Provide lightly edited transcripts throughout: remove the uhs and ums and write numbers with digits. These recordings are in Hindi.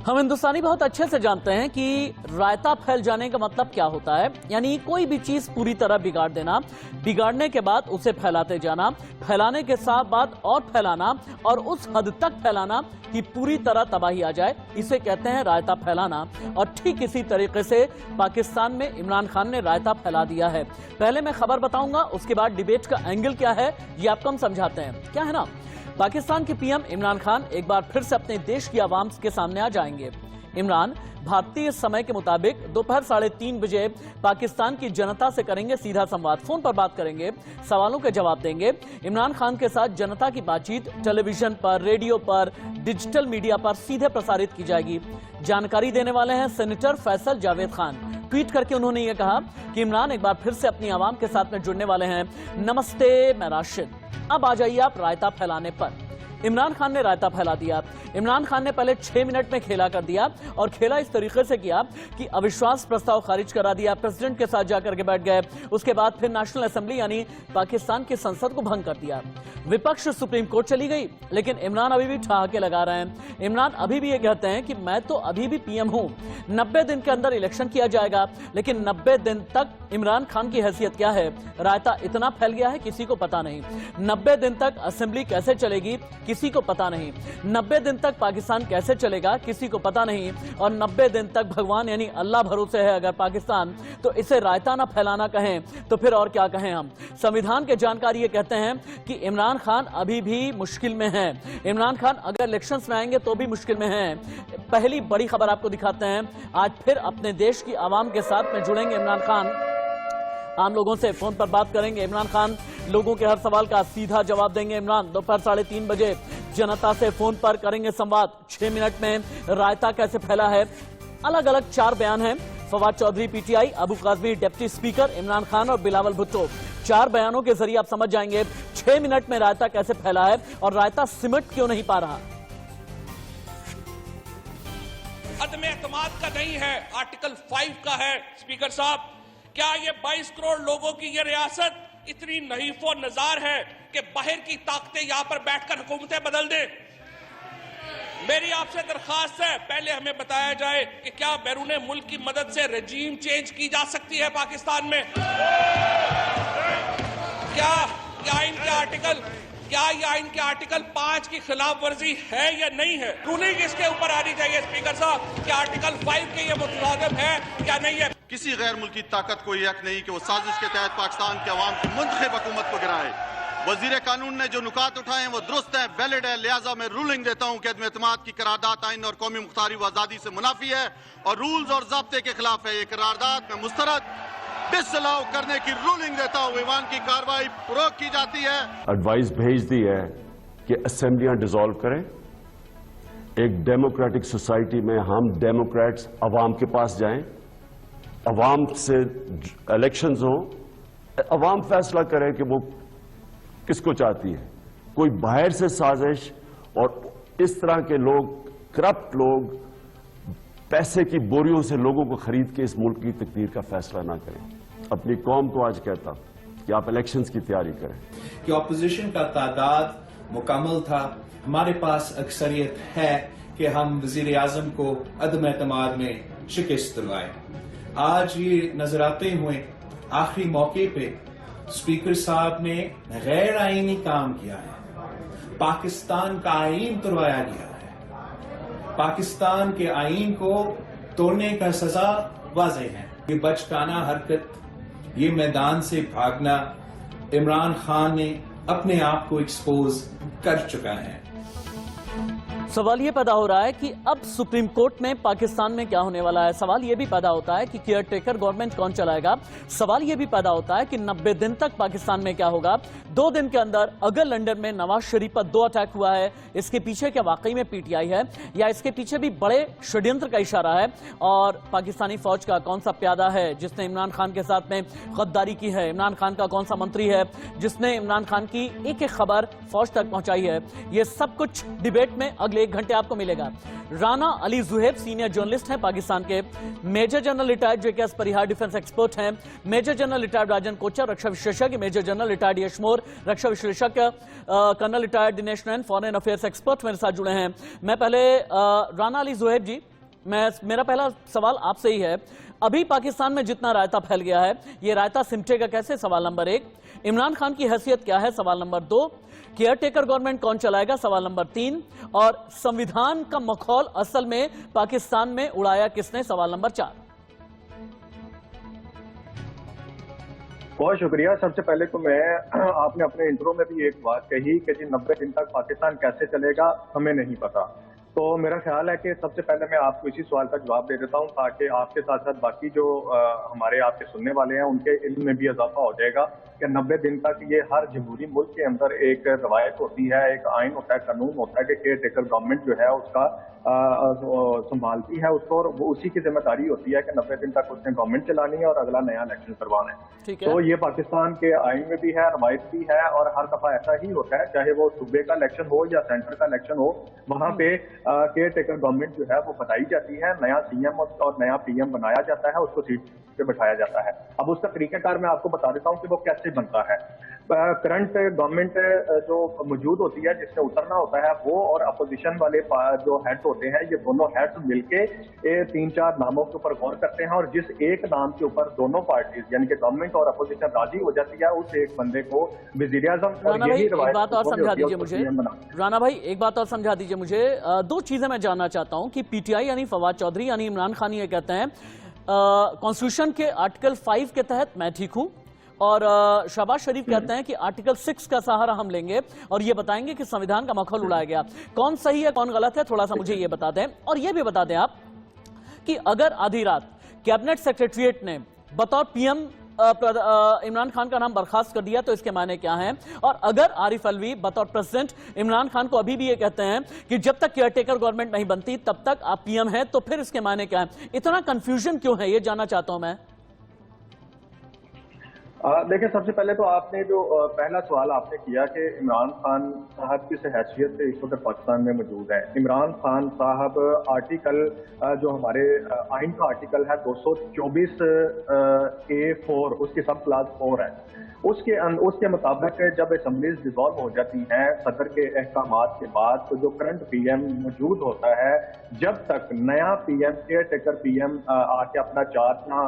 हम हिंदुस्तानी बहुत अच्छे से जानते हैं कि रायता फैल जाने का मतलब क्या होता है। यानी कोई भी चीज पूरी तरह बिगाड़ देना, बिगाड़ने के बाद उसे फैलाते जाना, फैलाने के साथ बाद और फैलाना और उस हद तक फैलाना कि पूरी तरह तबाही आ जाए, इसे कहते हैं रायता फैलाना। और ठीक इसी तरीके से पाकिस्तान में इमरान खान ने रायता फैला दिया है। पहले मैं खबर बताऊंगा, उसके बाद डिबेट का एंगल क्या है ये आपको हम समझाते हैं। क्या है ना, पाकिस्तान के पीएम इमरान खान एक बार फिर से अपने देश की आवाम के सामने आ जाएंगे। इमरान भारतीय समय के मुताबिक दोपहर 3:30 बजे पाकिस्तान की जनता से करेंगे सीधा संवाद। फोन पर बात करेंगे, सवालों के जवाब देंगे। इमरान खान के साथ जनता की बातचीत टेलीविजन पर, रेडियो पर, डिजिटल मीडिया पर सीधे प्रसारित की जाएगी। जानकारी देने वाले हैं सेनेटर फैसल जावेद खान। ट्वीट करके उन्होंने ये कहा कि इमरान एक बार फिर से अपनी आवाम के साथ में जुड़ने वाले हैं। नमस्ते, मैं राशिद। अब आ जाइए आप रायता फैलाने पर। इमरान खान ने रायता फैला दिया। इमरान खान ने पहले 6 मिनट में खेला कर दिया और खेला इस तरीके से किया कि अविश्वास प्रस्ताव खारिज करा दिया, प्रेसिडेंट के साथ जाकर के बैठ गए। उसके बाद फिर नेशनल असेंबली यानी पाकिस्तान की संसद को भंग कर दिया। विपक्ष सुप्रीम कोर्ट चली गई, लेकिन इमरान अभी भी ठहाके लगा रहे हैं। इमरान अभी भी ये कहते हैं कि मैं तो अभी भी पीएम हूं, 90 दिन के अंदर इलेक्शन किया जाएगा। लेकिन 90 दिन तक इमरान खान की हैसियत क्या है? रायता इतना फैल गया है किसी को पता नहीं। 90 दिन तक असेंबली कैसे चलेगी किसी को पता नहीं। 90 दिन तक पाकिस्तान कैसे चलेगा किसी को पता नहीं। और 90 दिन तक भगवान यानी अल्लाह भरोसे है अगर पाकिस्तान, तो इसे रायता ना फैलाना कहें तो फिर और क्या कहें हम। संविधान के जानकार ये कहते हैं कि इमरान खान अभी भी मुश्किल में है। इमरान खान अगर इलेक्शंस में आएंगे तो भी मुश्किल में हैं। पहली बड़ी खबर आपको दिखाते हैं। आज फिर अपने देश की आवाम के साथ में जुड़ेंगे इमरान खान। आम लोगों से फोन पर बात करेंगे इमरान खान। लोगों के हर सवाल का सीधा जवाब देंगे इमरान। दोपहर 3:30 बजे जनता से फोन पर करेंगे संवाद। 6 मिनट में रायता कैसे फैला है। अलग अलग 4 बयान हैं। Fawad Chaudhry PTI, Abu Kazmi deputy speaker, Imran Khan और बिलावल भुट्टो। 4 बयानों के जरिए आप समझ जाएंगे 6 मिनट में रायता कैसे फैला है और रायता सिमट क्यों नहीं पा रहा। अदम एतमाद का नहीं है, आर्टिकल 5 का है। स्पीकर साहब, क्या ये 22 करोड़ लोगों की ये रियासत इतनी नहीफो नजार है कि बाहर की ताकतें यहां पर बैठकर हुकूमतें बदल दें? मेरी आपसे दरखास्त है, पहले हमें बताया जाए कि क्या बैरून मुल्क की मदद से रजीम चेंज की जा सकती है पाकिस्तान में? क्या ये आइन के आर्टिकल 5 की खिलाफ वर्जी है या नहीं है? रूलिंग इसके ऊपर आनी चाहिए स्पीकर साहब कि आर्टिकल 5 के ये मुताबिक है या नहीं है। किसी गैर मुल्की ताकत को यह हक नहीं कि वो साजिश के तहत पाकिस्तान के अवाम की मुंतखब हुकूमत को गिराए। वजीर कानून ने जो नुकात उठाए हैं वो दुरुस्त है, वैलिड है। लिहाजा मैं रूलिंग देता हूं कि अदम एतमाद की करारदाद आइन और कौमी मुख्तारी व आज़ादी से मुनाफी है और रूल्स और ज़ाब्ते के खिलाफ है। ये करारदाद में मुस्तरद डिसअलाउ करने की रूलिंग देता हूं। ईवान की कार्रवाई रोक की जाती है। एडवाइस भेज दी है कि असेंबलियां डिसॉल्व करें। एक डेमोक्रेटिक सोसाइटी में हम डेमोक्रेट्स अवाम के पास जाएं, अवाम से इलेक्शंस हो, अवाम फैसला करे कि वो किसको चाहती है। कोई बाहर से साजिश और इस तरह के लोग, करप्ट लोग, पैसे की बोरियों से लोगों को खरीद के इस मुल्क की तकदीर का फैसला ना करें। अपनी कौम को आज कहता कि आप इलेक्शंस की तैयारी करें। कि ऑपोजिशन का तादाद मुकम्मल था, हमारे पास अक्सरियत है कि हम वजीर आजम को अदम एतमाद में शिकस्त दिलवाएं। आज ये नजर आते हुए आखिरी मौके पे स्पीकर साहब ने गैर आईनी काम किया है। पाकिस्तान का आईन तोड़वाया गया है। पाकिस्तान के आईन को तोड़ने का सजा वाज़ेह है। ये बचकाना हरकत, ये मैदान से भागना, इमरान खान ने अपने आप को एक्सपोज कर चुका है। सवाल ये पैदा हो रहा है कि अब सुप्रीम कोर्ट में पाकिस्तान में क्या होने वाला है। सवाल ये भी पैदा होता है कि केयर टेकर गवर्नमेंट कौन चलाएगा। सवाल ये भी पैदा होता है कि 90 दिन तक पाकिस्तान में क्या होगा। 2 दिन के अंदर अगर लंदन में नवाज शरीफ पर 2 अटैक हुआ है, इसके पीछे क्या वाकई में पीटीआई है या इसके पीछे भी बड़े षड्यंत्र का इशारा है? और पाकिस्तानी फौज का कौन सा प्यादा है जिसने इमरान खान के साथ में गद्दारी की है? इमरान खान का कौन सा मंत्री है जिसने इमरान खान की एक एक खबर फौज तक पहुंचाई है? ये सब कुछ डिबेट में अगले 1 घंटे आपको मिलेगा। राना अली जुहैब सीनियर जर्नलिस्ट हैं पाकिस्तान के। मेजर जनरल रिटायर्ड जेकेएस परिहार डिफेंस एक्सपर्ट हैं। मेजर जनरल रिटायर्ड राजन कोचर रक्षा विशेषज्ञ। मेजर जनरल रिटायर्ड यश मोर रक्षा विशेषज्ञ। कर्नल रिटायर्ड दिनेश नैन फॉरेन अफेयर्स एक्सपर्ट मेरे साथ जुड़े हैं। मैं पहले राना अली जुहैब जी, मेरा पहला सवाल आपसे ही है, अभी पाकिस्तान में जितना रायता फैल गया है, ये रायता सिमटेगा कैसे? सवाल नंबर 1। इमरान खान की हैसियत क्या है? सवाल नंबर 2। केयरटेकर गवर्नमेंट कौन चलाएगा? सवाल नंबर 3। और संविधान का मखौल असल में पाकिस्तान में उड़ाया किसने? सवाल नंबर 4। बहुत शुक्रिया। सबसे पहले तो मैं आपने अपने इंट्रो में भी एक बात कही कि जी 90 दिन तक पाकिस्तान कैसे चलेगा हमें नहीं पता। तो मेरा ख्याल है कि सबसे पहले मैं आपको इसी सवाल का जवाब दे देता हूं ताकि आपके साथ साथ बाकी जो हमारे आपके सुनने वाले हैं उनके इल्म में भी इजाफा हो जाएगा कि 90 दिन तक ये हर जमहूरी मुल्क के अंदर एक रवायत होती है, एक आइन होता है, कानून होता है कि केयर टेकर गवर्नमेंट जो है उसका संभालती है उसको, और वो उसी की जिम्मेदारी होती है कि 90 दिन तक उसने गवर्नमेंट चलानी है और अगला नया इलेक्शन करवाना है। तो ये पाकिस्तान के आइन में भी है, रवायत भी है, और हर दफा ऐसा ही होता है, चाहे वो सूबे का इलेक्शन हो या सेंटर का इलेक्शन हो, वहां पे केयर टेकर गवर्नमेंट जो है वो बताई जाती है, नया सीएम और नया पीएम बनाया जाता है, उसको सीट पे बैठाया जाता है। अब उसका तरीकाकार मैं आपको बता देता हूँ कि वो कैसे बनता है। करंट गवर्नमेंट जो मौजूद होती है, जिसने उतरना होता है, वो और अपोजिशन वाले जो हेड होते हैं, ये दोनों हेड्स मिलके 3-4 नामों के ऊपर गौर करते हैं, और जिस एक नाम के ऊपर दोनों पार्टीज यानी कि गवर्नमेंट और अपोजिशन राजी हो जाती है, उस एक बंदे को वज़ीर-ए-आज़म। राना भाई एक बात और समझा दीजिए मुझे, राना भाई एक बात और समझा दीजिए मुझे, 2 चीजें मैं जानना चाहता हूं कि पीटीआई यानी फवाद चौधरी यानी इमरान खान ये कहते हैं कॉन्स्टिट्यूशन के आर्टिकल 5 के तहत मैं ठीक हूं, और शहबाज शरीफ कहते हैं कि आर्टिकल 6 का सहारा हम लेंगे और ये बताएंगे कि संविधान का मखौल उड़ाया गया। कौन सही है कौन गलत है, थोड़ा सा मुझे ये बता दें। और ये भी बता दें आप कि अगर आधी रात कैबिनेट सेक्रेटरीट ने बतौर पीएम इमरान खान का नाम बर्खास्त कर दिया तो इसके मायने क्या हैं, और अगर आरिफ अलवी बतौर प्रेसिडेंट इमरान खान को अभी भी ये कहते हैं कि जब तक केयरटेकर गवर्नमेंट नहीं बनती तब तक आप पीएम हैं, तो फिर इसके मायने क्या है? इतना कंफ्यूजन क्यों है, ये जानना चाहता हूं मैं। देखिए, सबसे पहले तो आपने जो पहला सवाल आपने किया कि इमरान खान साहब किस हैसियत से इस वक्त पाकिस्तान में मौजूद है। इमरान खान साहब आर्टिकल जो हमारे आइन का आर्टिकल है 224A4 उसकी सब क्लास 4 है, उसके मुताबिक जब असेंबलीज डिसॉल्व हो जाती हैं सदर के अहकामात के बाद, तो जो करंट पीएम मौजूद होता है, जब तक नया पीएम केयर टेकर पीएम आके अपना चार्ज अपना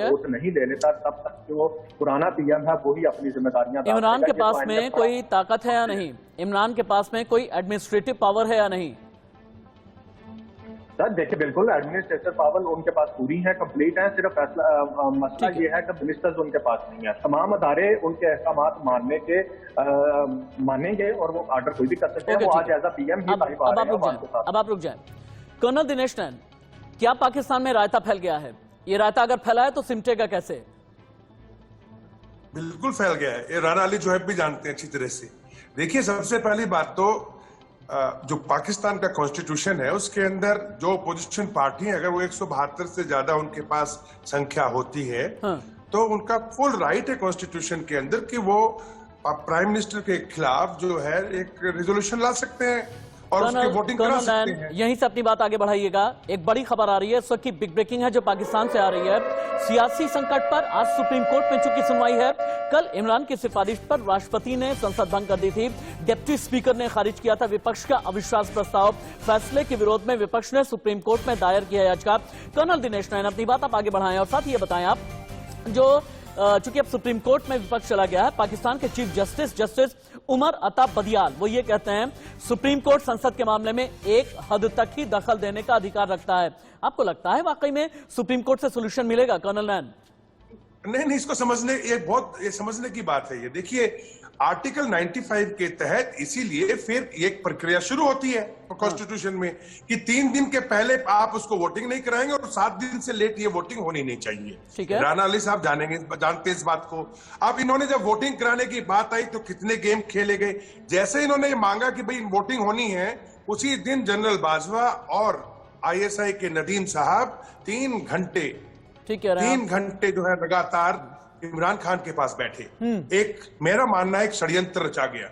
ओथ नहीं ले लेता, तब तक जो पुराना पीएम है वही अपनी जिम्मेदारियां। इमरान के पास में कोई ताकत है या नहीं? इमरान के पास में कोई एडमिनिस्ट्रेटिव पावर है या नहीं? सर देखिए, बिल्कुल एडमिनिस्ट्रेटिव पावर उनके पास पूरी है, कंप्लीट है। सिर्फ फैसला मसला ये है कि मिनिस्टर्स उनके पास नहीं है। तमाम अदारे उनके अहकामात मानेंगे और वो आर्डर कोई भी कर सकते हैं। वो आज एज पीएम ही अब आप रुक जाएं। कर्नल दिनेश नैन, क्या पाकिस्तान में रायता फैल गया है? ये रायता अगर फैला है तो सिमटेगा कैसे? बिल्कुल फैल गया है, ये राना अली जोहब भी जानते हैं अच्छी तरह से। देखिए, सबसे पहली बात तो जो पाकिस्तान का कॉन्स्टिट्यूशन है उसके अंदर जो अपोजिशन पार्टी है, अगर वो 172 से ज्यादा उनके पास संख्या होती है, तो उनका फुल राइट है कॉन्स्टिट्यूशन के अंदर कि वो प्राइम मिनिस्टर के खिलाफ जो है एक रेजोल्यूशन ला सकते हैं और उसकी वोटिंग करा सकते हैं। यहीं से अपनी बात आगे बढ़ाइएगा। एक बड़ी खबर आ रही है, इस वक्त की बिग ब्रेकिंग है जो पाकिस्तान से आ रही है। सियासी संकट पर आज सुप्रीम कोर्ट में चुकी सुनवाई है। कल इमरान की सिफारिश पर राष्ट्रपति ने संसद भंग कर दी थी, डिप्टी स्पीकर ने खारिज किया था विपक्ष का अविश्वास प्रस्ताव। फैसले के विरोध में विपक्ष ने सुप्रीम कोर्ट में दायर किया याचिका। कर्नल दिनेश नैन, अपनी बात आप आगे बढ़ाएं और साथ ही ये बताएं आप, जो चूंकि अब सुप्रीम कोर्ट में विपक्ष चला गया है, पाकिस्तान के चीफ जस्टिस उमर अता बदियाल वो ये कहते हैं सुप्रीम कोर्ट संसद के मामले में एक हद तक ही दखल देने का अधिकार रखता है। आपको लगता है वाकई में सुप्रीम कोर्ट से सोल्यूशन मिलेगा कर्नल नैन? नहीं, इसको समझने ये समझने की बात है। ये देखिए, आर्टिकल 95 के तहत इसीलिए फिर एक प्रक्रिया शुरू होती है कॉन्स्टिट्यूशन में कि 3 दिन के पहले आप उसको वोटिंग नहीं कराएंगे और 7 दिन से लेट ये वोटिंग होनी नहीं चाहिए। ठीक है, राना अली साहब जानते हैं इस बात को। अब इन्होंने जब वोटिंग कराने की बात आई तो कितने गेम खेले गए। जैसे इन्होंने ये मांगा कि भाई वोटिंग होनी है, उसी दिन जनरल बाजवा और ISI के नदीम साहब 3 घंटे जो है लगातार इमरान खान के पास बैठे। एक मेरा मानना है एक षड्यंत्र रचा गया।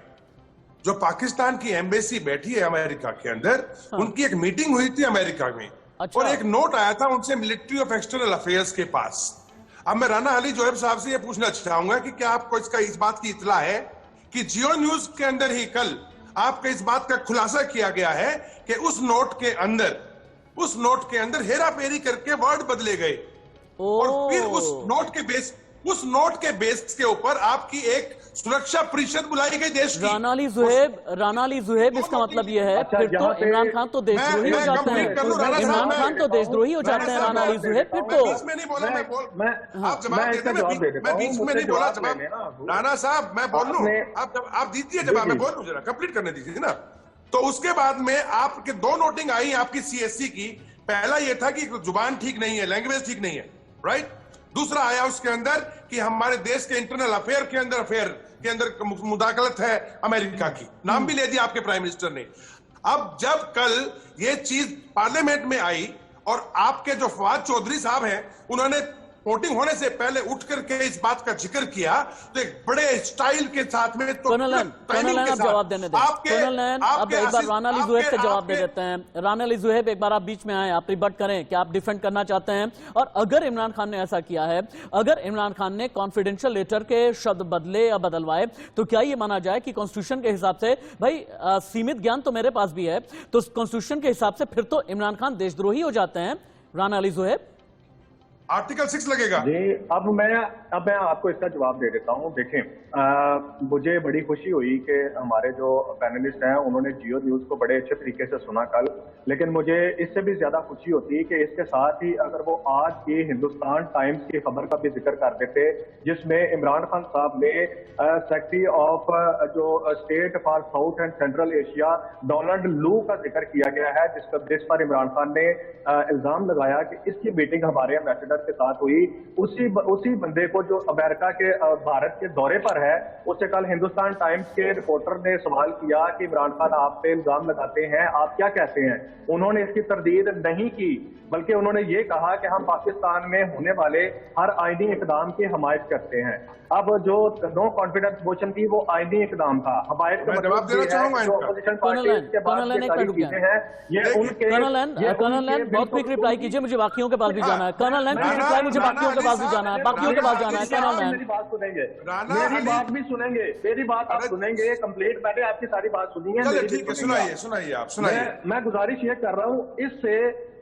जो पाकिस्तान की एम्बेसी बैठी है अमेरिका के अंदर, उनकी एक मीटिंग हुई थी अमेरिका में। और एक नोट आया था उनसे मिलिट्री ऑफ एक्सटर्नल अफेयर्स के पास। अब मैं राना अली जोहब साहब से यह पूछना चाहूंगा कि क्या आपको इस बात की इत्तला है कि जियो न्यूज के अंदर ही कल आपके इस बात का खुलासा किया गया है कि उस नोट के अंदर उस नोट के अंदर हेरा फेरी करके वर्ड बदले गए और फिर उस नोट के बेस के ऊपर आपकी एक सुरक्षा परिषद बुलाई गई देश की। राना अली जुहैब इसका मतलब यह है फिर तो इमरान खान तो देशद्रोही हो जाते हैं। इमरान खान तो देशद्रोही हो जाते हैं राना अली जुहैब फिर तो। बीच में नहीं बोला, आप जवाब देते, मैं बीच में नहीं बोला जवाब। राणा साहब मैं बोल लूं, आप दीजिए जवाब, मैं बोल लूं, जरा कंप्लीट करने दीजिए ना। तो उसके बाद में आपके दो नोटिंग आई आपकी सीएससी की। पहला यह था कि जुबान ठीक नहीं है, लैंग्वेज ठीक नहीं है, राइट। दूसरा आया उसके अंदर कि हमारे देश के इंटरनल अफेयर के अंदर मुदाखलत है अमेरिका की, नाम भी ले दिया आपके प्राइम मिनिस्टर ने। अब जब कल ये चीज पार्लियामेंट में आई और आपके जो फवाद चौधरी साहब हैं उन्होंने वोटिंग होने से पहले उठ करके इस बात का जिक्र किया, तो एक बड़े स्टाइल के साथ में तो कर्नल आप जवाब देने दें। कर्नल अब एक बार राना अली जुहैब से जवाब दे देते हैं। राना अली जुहैब एक बार आप बीच में आए, आप रिबट करें कि आप डिफेंड करना चाहते हैं, और अगर इमरान खान ने ऐसा किया है, अगर इमरान खान ने कॉन्फिडेंशियल लेटर के शब्द बदले या बदलवाए, तो क्या ये माना जाए कि कॉन्स्टिट्यूशन के हिसाब से, भाई सीमित ज्ञान तो मेरे पास भी है, तो कॉन्स्टिट्यूशन के हिसाब से फिर तो इमरान खान देशद्रोही हो जाते हैं राना अली जुहैब? आर्टिकल 6 लगेगा जी। अब मैं आपको इसका जवाब दे देता हूँ। देखें, मुझे बड़ी खुशी हुई कि हमारे जो पैनलिस्ट हैं उन्होंने जियो न्यूज को बड़े अच्छे तरीके से सुना कल, लेकिन मुझे इससे भी ज्यादा खुशी होती कि इसके साथ ही अगर वो आज की हिंदुस्तान टाइम्स की खबर का भी जिक्र कर देते, जिसमें इमरान खान साहब ने सेक्रेटरी ऑफ जो state for south and central Asia Donald लू का जिक्र किया गया है, जिस पर इमरान खान ने इल्जाम लगाया कि इसकी मीटिंग हमारे एम्बेसडर के साथ हुई। उसी बंदे को जो अमेरिका के भारत के दौरे पर है, उससे कल हिंदुस्तान टाइम्स के रिपोर्टर ने सवाल किया कि इमरान खान आप पे इल्जाम लगाते हैं, आप क्या कहते हैं? उन्होंने इसकी तरदीद नहीं की, बल्कि उन्होंने ये कहा कि हम पाकिस्तान में होने वाले हर आईनी इकदाम की हमायत करते हैं। अब जो नो कॉन्फिडेंस मोशन थी वो आईनी इकदाम था। हमायत का मतलब बहुत क्विक रिप्लाई कीजिए, मुझे बाकियों के पास भी जाना है। कर्नल रिप्लाई, मुझे बाकियों के पास भी जाना है, बाकियों के पास जाना है। कर्नल मेरी बात सुनेंगे, मेरी बात भी सुनेंगे, मेरी बात आप सुनेंगे कंप्लीट। मैंने आपकी सारी बात सुनी है, सुनाइए आप सुनाइए। मैं गुजारिश ये कर रहा हूँ, इससे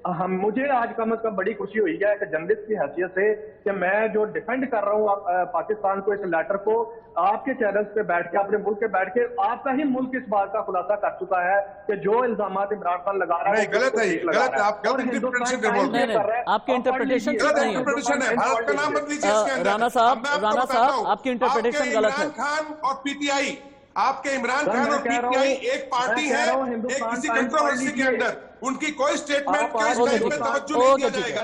मुझे आज कम से कम बड़ी खुशी हुई है कि जर्नलिस्ट की हैसियत से कि मैं जो डिफेंड कर रहा हूँ पाकिस्तान को, इस लेटर को, आपके चैनल्स पे बैठ के, अपने मुल्क पे बैठ के, आपका ही मुल्क इस बात का खुलासा कर चुका है कि जो इल्जामात इमरान खान लगा रहा है गलत है, गलत है। आप गलत इंटरप्रिटेशन कर रहे हैं, आपके इंटरप्रिटेशन गलत इंटरप्रिटेशन है। भारत का नाम मत लीजिए इसके अंदर। राणा साहब आपकी इंटरप्रिटेशन गलत है। इमरान खान और पीटीआई, आपके इमरान खान और पीटीआई एक पार्टी है, एक किसी कंट्रोवर्सी के अंदर उनकी कोई स्टेटमेंट का तवज्जो नहीं दिया जाएगा।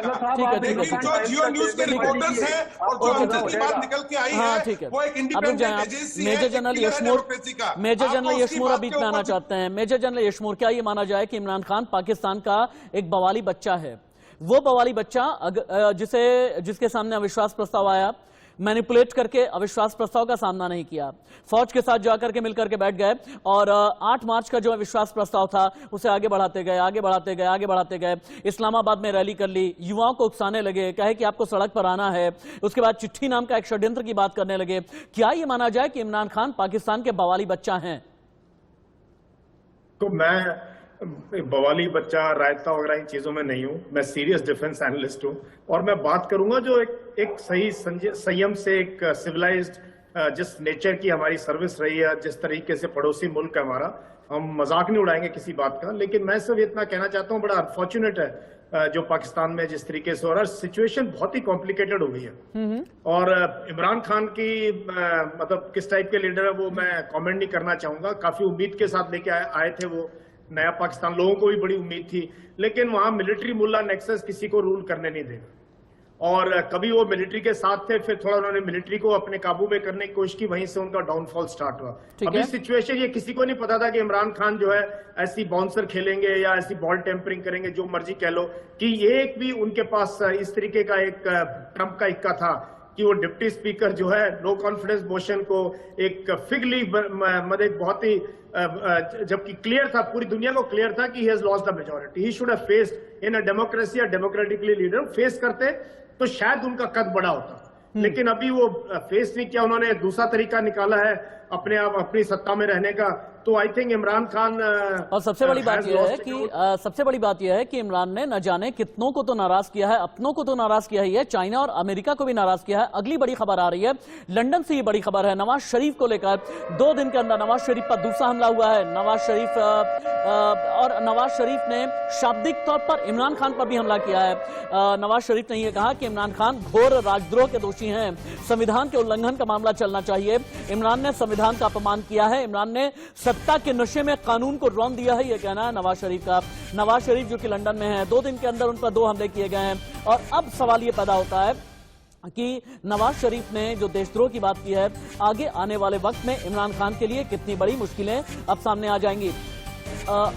लेकिन जो जियो न्यूज के रिपोर्टर्स हैं और जो अंदर की बात निकल के आई है वो एक इंडिपेंडेंट एजेंसी है। मेजर जनरल यशमूर अब बीच में आना चाहते हैं। मेजर जनरल यशमूर, क्या ये माना जाए कि इमरान खान पाकिस्तान का एक बवाली बच्चा है? वो बवाली बच्चा जिसके सामने अविश्वास प्रस्ताव आया, मैनिपुलेट करके अविश्वास प्रस्ताव का सामना नहीं किया, फौज के साथ जाकर के मिलकर के बैठ गए और 8 मार्च का जो अविश्वास प्रस्ताव था उसे आगे बढ़ाते गए। इस्लामाबाद में रैली कर ली, युवाओं को उकसाने लगे, कहे कि आपको सड़क पर आना है। उसके बाद चिट्ठी नाम का एक षड्यंत्र की बात करने लगे। क्या ये माना जाए कि इमरान खान पाकिस्तान के बवाली बच्चा हैं? तो मैं बवाली बच्चा, रायता वगैरह इन चीजों में नहीं हूं। मैं सीरियस डिफेंस एनालिस्ट हूं और मैं बात करूंगा जो एक सही संयम से, एक सिविलाइज्ड जिस नेचर की हमारी सर्विस रही है, जिस तरीके से पड़ोसी मुल्क है हमारा, हम मजाक नहीं उड़ाएंगे किसी बात का। लेकिन मैं सिर्फ इतना कहना चाहता हूं, बड़ा अनफॉर्चुनेट है जो पाकिस्तान में जिस तरीके से हो रहा है, सिचुएशन बहुत ही कॉम्प्लिकेटेड हो गई है। और इमरान खान की मतलब किस टाइप के लीडर है वो मैं कमेंट नहीं करना चाहूंगा। काफी उम्मीद के साथ लेके आए थे वो नया पाकिस्तान, लोगों को भी बड़ी उम्मीद थी, लेकिन वहां मिलिट्री मुल्ला नेक्सस किसी को रूल करने नहीं देगा। और कभी वो मिलिट्री के साथ थे, फिर थोड़ा उन्होंने मिलिट्री को अपने काबू में करने की कोशिश की, वहीं से उनका डाउनफॉल स्टार्ट हुआ। अभी सिचुएशन ये किसी को नहीं पता था कि इमरान खान जो है ऐसी बाउंसर खेलेंगे या ऐसी बॉल टेम्परिंग करेंगे, जो मर्जी कह लो, कि ये एक भी उनके पास इस तरीके का एक ट्रम्प का इक्का था कि वो डिप्टी स्पीकर जो है नो कॉन्फिडेंस मोशन को एक फिग लीफ मतलब बहुत ही, जबकि क्लियर था, पूरी दुनिया को क्लियर था कि he has lost the majority, he should have faced in a democracy, a democratically leader. Face करते तो शायद उनका कद बड़ा होता, लेकिन अभी वो फेस नहीं किया। उन्होंने दूसरा तरीका निकाला है अपने आप अपनी सत्ता में रहने का, तो आई थिंक इमरान खान और सबसे बड़ी बात यह है कि इमरान ने न जाने कितनों को तो नाराज किया है, अपनों को तो नाराज किया ही है, चाइना और अमेरिका को भी नाराज किया है। अगली बड़ी खबर आ रही है लंदन से, ये बड़ी खबर है नवाज शरीफ को लेकर। 2 दिन के अंदर नवाज शरीफ पर दूसरा हमला हुआ है। नवाज शरीफ ने शाब्दिक तौर पर इमरान खान पर भी हमला किया है। नवाज शरीफ ने यह कहा कि इमरान खान घोर राजद्रोह के दोषी हैं, संविधान के उल्लंघन का मामला चलना चाहिए। इमरान ने संविधान का अपमान किया है, इमरान ने सत्ता के नशे में कानून को रौंद दिया है, यह कहना है नवाज शरीफ का। नवाज शरीफ जो कि लंदन में है, 2 दिन के अंदर उन पर 2 हमले किए गए हैं। और अब सवाल यह पैदा होता है कि नवाज शरीफ ने जो देशद्रोह की बात की है, आगे आने वाले वक्त में इमरान खान के लिए कितनी बड़ी मुश्किलें अब सामने आ जाएंगी।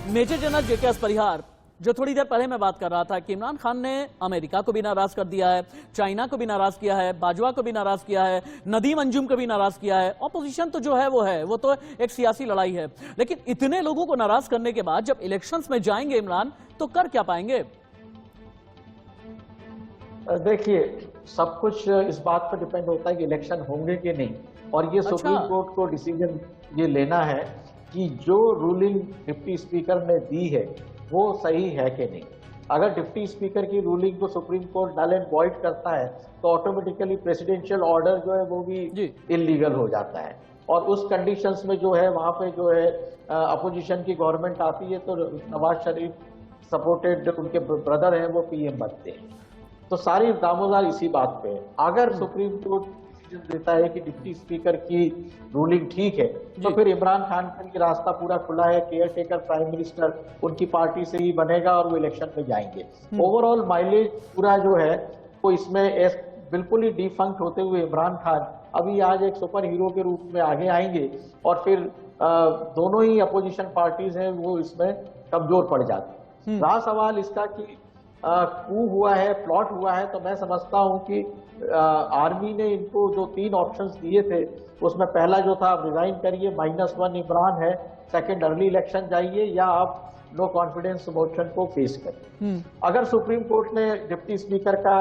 मेजर जनरल जेके परिहार, जो थोड़ी देर पहले मैं बात कर रहा था कि इमरान खान ने अमेरिका को भी नाराज कर दिया है, चाइना को भी नाराज किया है, बाजवा को भी नाराज किया है, नदीम अंजुम को भी नाराज किया है। ऑपोजिशन तो जो है वो तो एक सियासी लड़ाई है, लेकिन इतने लोगों को नाराज करने के बाद जब इलेक्शंस में जाएंगे इमरान, तो कर क्या पाएंगे? देखिए, सब कुछ इस बात पर डिपेंड होता है कि इलेक्शन होंगे कि नहीं, और ये सुप्रीम कोर्ट को डिसीजन ये लेना है कि जो रूलिंग डिप्टी स्पीकर ने दी है वो सही है कि नहीं। अगर डिप्टी स्पीकर की रूलिंग को supreme court null and void करता है तो ऑटोमेटिकली प्रेसिडेंशियल ऑर्डर जो है वो भी इलीगल हो जाता है, और उस कंडीशंस में जो है वहां पे जो है अपोजिशन की गवर्नमेंट आती है तो नवाज शरीफ सपोर्टेड उनके ब्रदर हैं वो पीएम बनते हैं। तो सारी दामोदार इसी बात पे है। अगर सुप्रीम कोर्ट डिसीजन देता है कि डिप्टी स्पीकर की रूलिंग ठीक है तो फिर इमरान खान के लिए रास्ता पूरा खुला है, केयर टेकर प्राइम मिनिस्टर उनकी पार्टी से ही बनेगा और वो इलेक्शन में जाएंगे। ओवरऑल माइलेज पूरा जो है वो इसमें बिल्कुल ही डिफंक्ट होते हुए इमरान खान अभी आज एक सुपर हीरो के रूप में आगे आएंगे, और फिर दोनों ही अपोजिशन पार्टीज हैं वो इसमें कमजोर पड़ जाती है। रहा सवाल इसका कि कू हुआ है, प्लॉट हुआ है, तो मैं समझता हूं कि आर्मी ने इनको जो 3 ऑप्शंस दिए थे उसमें पहला जो था आप रिजाइन करिए, -1 इमरान है, सेकंड अर्ली इलेक्शन जाइए, या आप नो कॉन्फिडेंस मोशन को फेस करें। अगर सुप्रीम कोर्ट ने डिप्टी स्पीकर का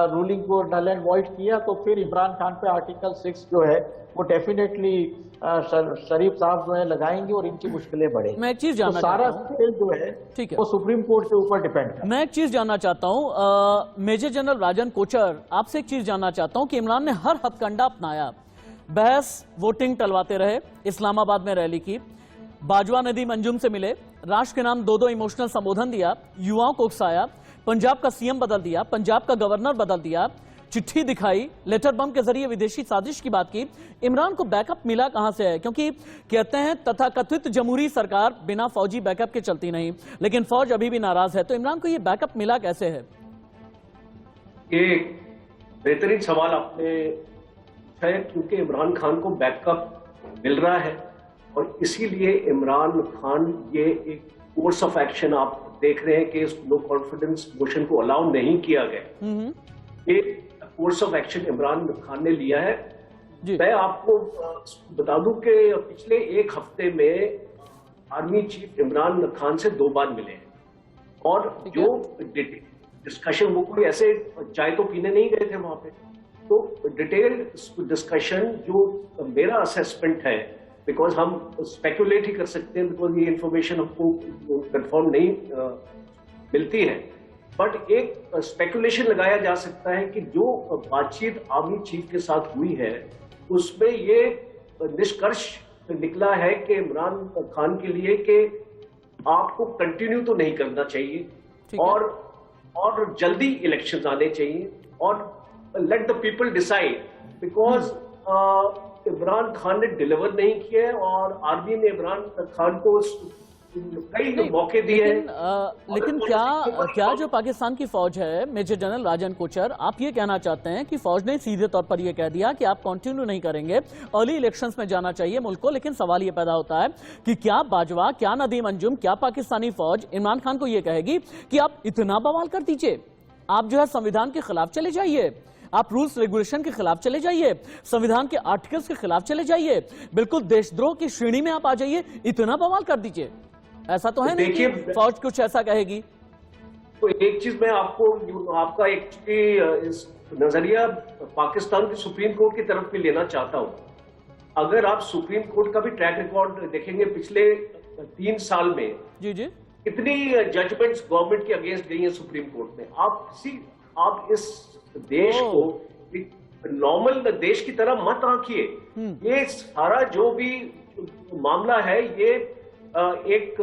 रूलिंग को नल एंड वॉइड किया तो फिर इमरान खान पे आर्टिकल 6 जो है वो डेफिनेटली शरीफ साहब जो है लगाएंगे और इनकी मुश्किलें बढ़ेंगी। मैं एक चीज जानना सारा स्केल जो है ठीक है वो सुप्रीम कोर्ट के ऊपर डिपेंड है। मैं एक चीज जानना चाहता हूं मेजर जनरल राजन कोचर, आपसे एक चीज जानना चाहता हूं कि इमरान ने हर हथकंडा अपनाया, बहस वोटिंग टलवाते रहे, इस्लामाबाद में रैली की, बाजवा नदीम अंजुम से मिले, राष्ट्र के नाम 2 इमोशनल संबोधन दिया, युवाओं को उकसाया, पंजाब का सीएम बदल दिया, पंजाब का गवर्नर बदल दिया, चिट्ठी दिखाई, लेटर बम के जरिए विदेशी साजिश की बात की। इमरान को बैकअप मिला कहां से है? क्योंकि कहते हैं तथाकथित जमहूरी सरकार बिना फौजी बैकअप के चलती नहीं, लेकिन फौज अभी भी नाराज है, तो इमरान को यह बैकअप मिला कैसे है? ये बेहतरीन सवाल आपने है, क्योंकि इमरान खान को बैकअप मिल रहा है और इसीलिए इमरान खान ये एक कोर्स ऑफ एक्शन आप देख रहे हैं कि इस नो कॉन्फिडेंस मोशन को अलाउ नहीं किया गया। ये course of action Imran Khan ने लिया है। मैं आपको बता दूं कि पिछले 1 हफ्ते में आर्मी चीफ इमरान खान से 2 बार मिले हैं, और जो डिस्कशन, वो कोई ऐसे चाय तो पीने नहीं गए थे वहां पे, तो डिटेल्ड डिस्कशन जो मेरा असेसमेंट है, बिकॉज हम स्पेकुलेट ही कर सकते हैं, बिकॉज ये इंफॉर्मेशन हमको कंफर्म नहीं मिलती है, बट एक स्पेकुलेशन लगाया जा सकता है कि जो बातचीत आर्मी चीफ के साथ हुई है उसमें ये निष्कर्ष निकला है कि इमरान खान के लिए कि आपको कंटिन्यू तो नहीं करना चाहिए और जल्दी इलेक्शन आने चाहिए, और let the people decide, because Imran Khan ने डिलीवर नहीं किया और आर्मी ने इमरान खान को कई मौके दिए हैं। लेकिन क्या जो पाकिस्तान की फौज है, मेजर जनरल राजन कोचर, आप ये कहना चाहते हैं कि फौज ने सीधे तौर पर यह कह दिया कि आप कंटिन्यू नहीं करेंगे, अर्ली इलेक्शंस में जाना चाहिए मुल्क को, लेकिन सवाल ये पैदा होता है कि क्या बाजवा, क्या नदीम अंजुम, क्या पाकिस्तानी फौज इमरान खान को यह कहेगी कि आप इतना बवाल कर दीजिए, आप जो है संविधान के खिलाफ चले जाइए, आप रूल्स रेगुलेशन के खिलाफ चले जाइए, संविधान के आर्टिकल्स के खिलाफ चले जाइए, बिल्कुल देशद्रोह की श्रेणी में आप आ जाइए, इतना बवाल कर दीजिए? ऐसा तो है नहीं कि फौज कुछ ऐसा कहेगी। तो एक चीज मैं आपका एक नजरिया पाकिस्तान की सुप्रीम कोर्ट की तरफ भी लेना चाहता हूं अगर आप सुप्रीम कोर्ट का भी ट्रैक रिकॉर्ड देखेंगे पिछले 3 साल में, जी जी, कितनी जजमेंट्स गवर्नमेंट के अगेंस्ट गई हैं सुप्रीम कोर्ट में। आप इस देश को एक नॉर्मल देश की तरह मत आंकिए। ये सारा जो भी मामला है ये एक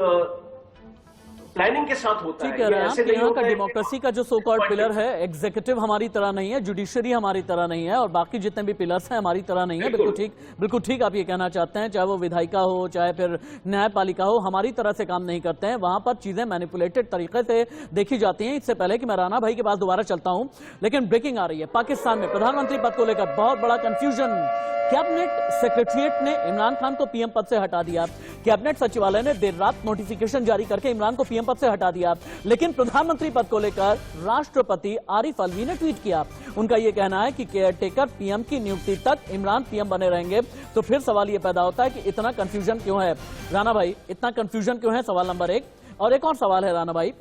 प्लानिंग के साथ होता है। ठीक कह रहे हैं आप, यहाँ का डेमोक्रेसी का जो सो कॉल्ड पिलर है, एग्जीक्यूटिव हमारी तरह नहीं है, जुडिशरी हमारी तरह नहीं है, और बाकी जितने भी पिलर्स हैं हमारी तरह नहीं है। बिल्कुल ठीक आप ये कहना चाहते हैं, चाहे वो विधायिका हो चाहे फिर न्यायपालिका हो, हमारी तरह से काम नहीं करते हैं। वहां पर चीजें मैनिपुलेटेड तरीके से देखी जाती हैं। इससे पहले कि मैं राणा भाई के पास दोबारा चलता हूं, लेकिन ब्रेकिंग आ रही है। पाकिस्तान में प्रधानमंत्री पद को लेकर बहुत बड़ा कंफ्यूजन। कैबिनेट सेक्रेटरीट ने इमरान खान को पीएम पद से हटा दिया। कैबिनेट सचिवालय ने देर रात नोटिफिकेशन जारी करके इमरान को पीएम पद से हटा दिया। लेकिन प्रधानमंत्री पद को लेकर राष्ट्रपति आरिफ अलवी ने ट्वीट किया। उनका यह कहना है कि केयरटेकर पीएम की नियुक्ति तक इमरान पीएम बने रहेंगे। तो फिर सवाल यह पैदा होता है कि इतना कंफ्यूजन क्यों है राणा भाई, इतना कंफ्यूजन क्यों है, सवाल नंबर 1। और एक और सवाल है राणा भाई,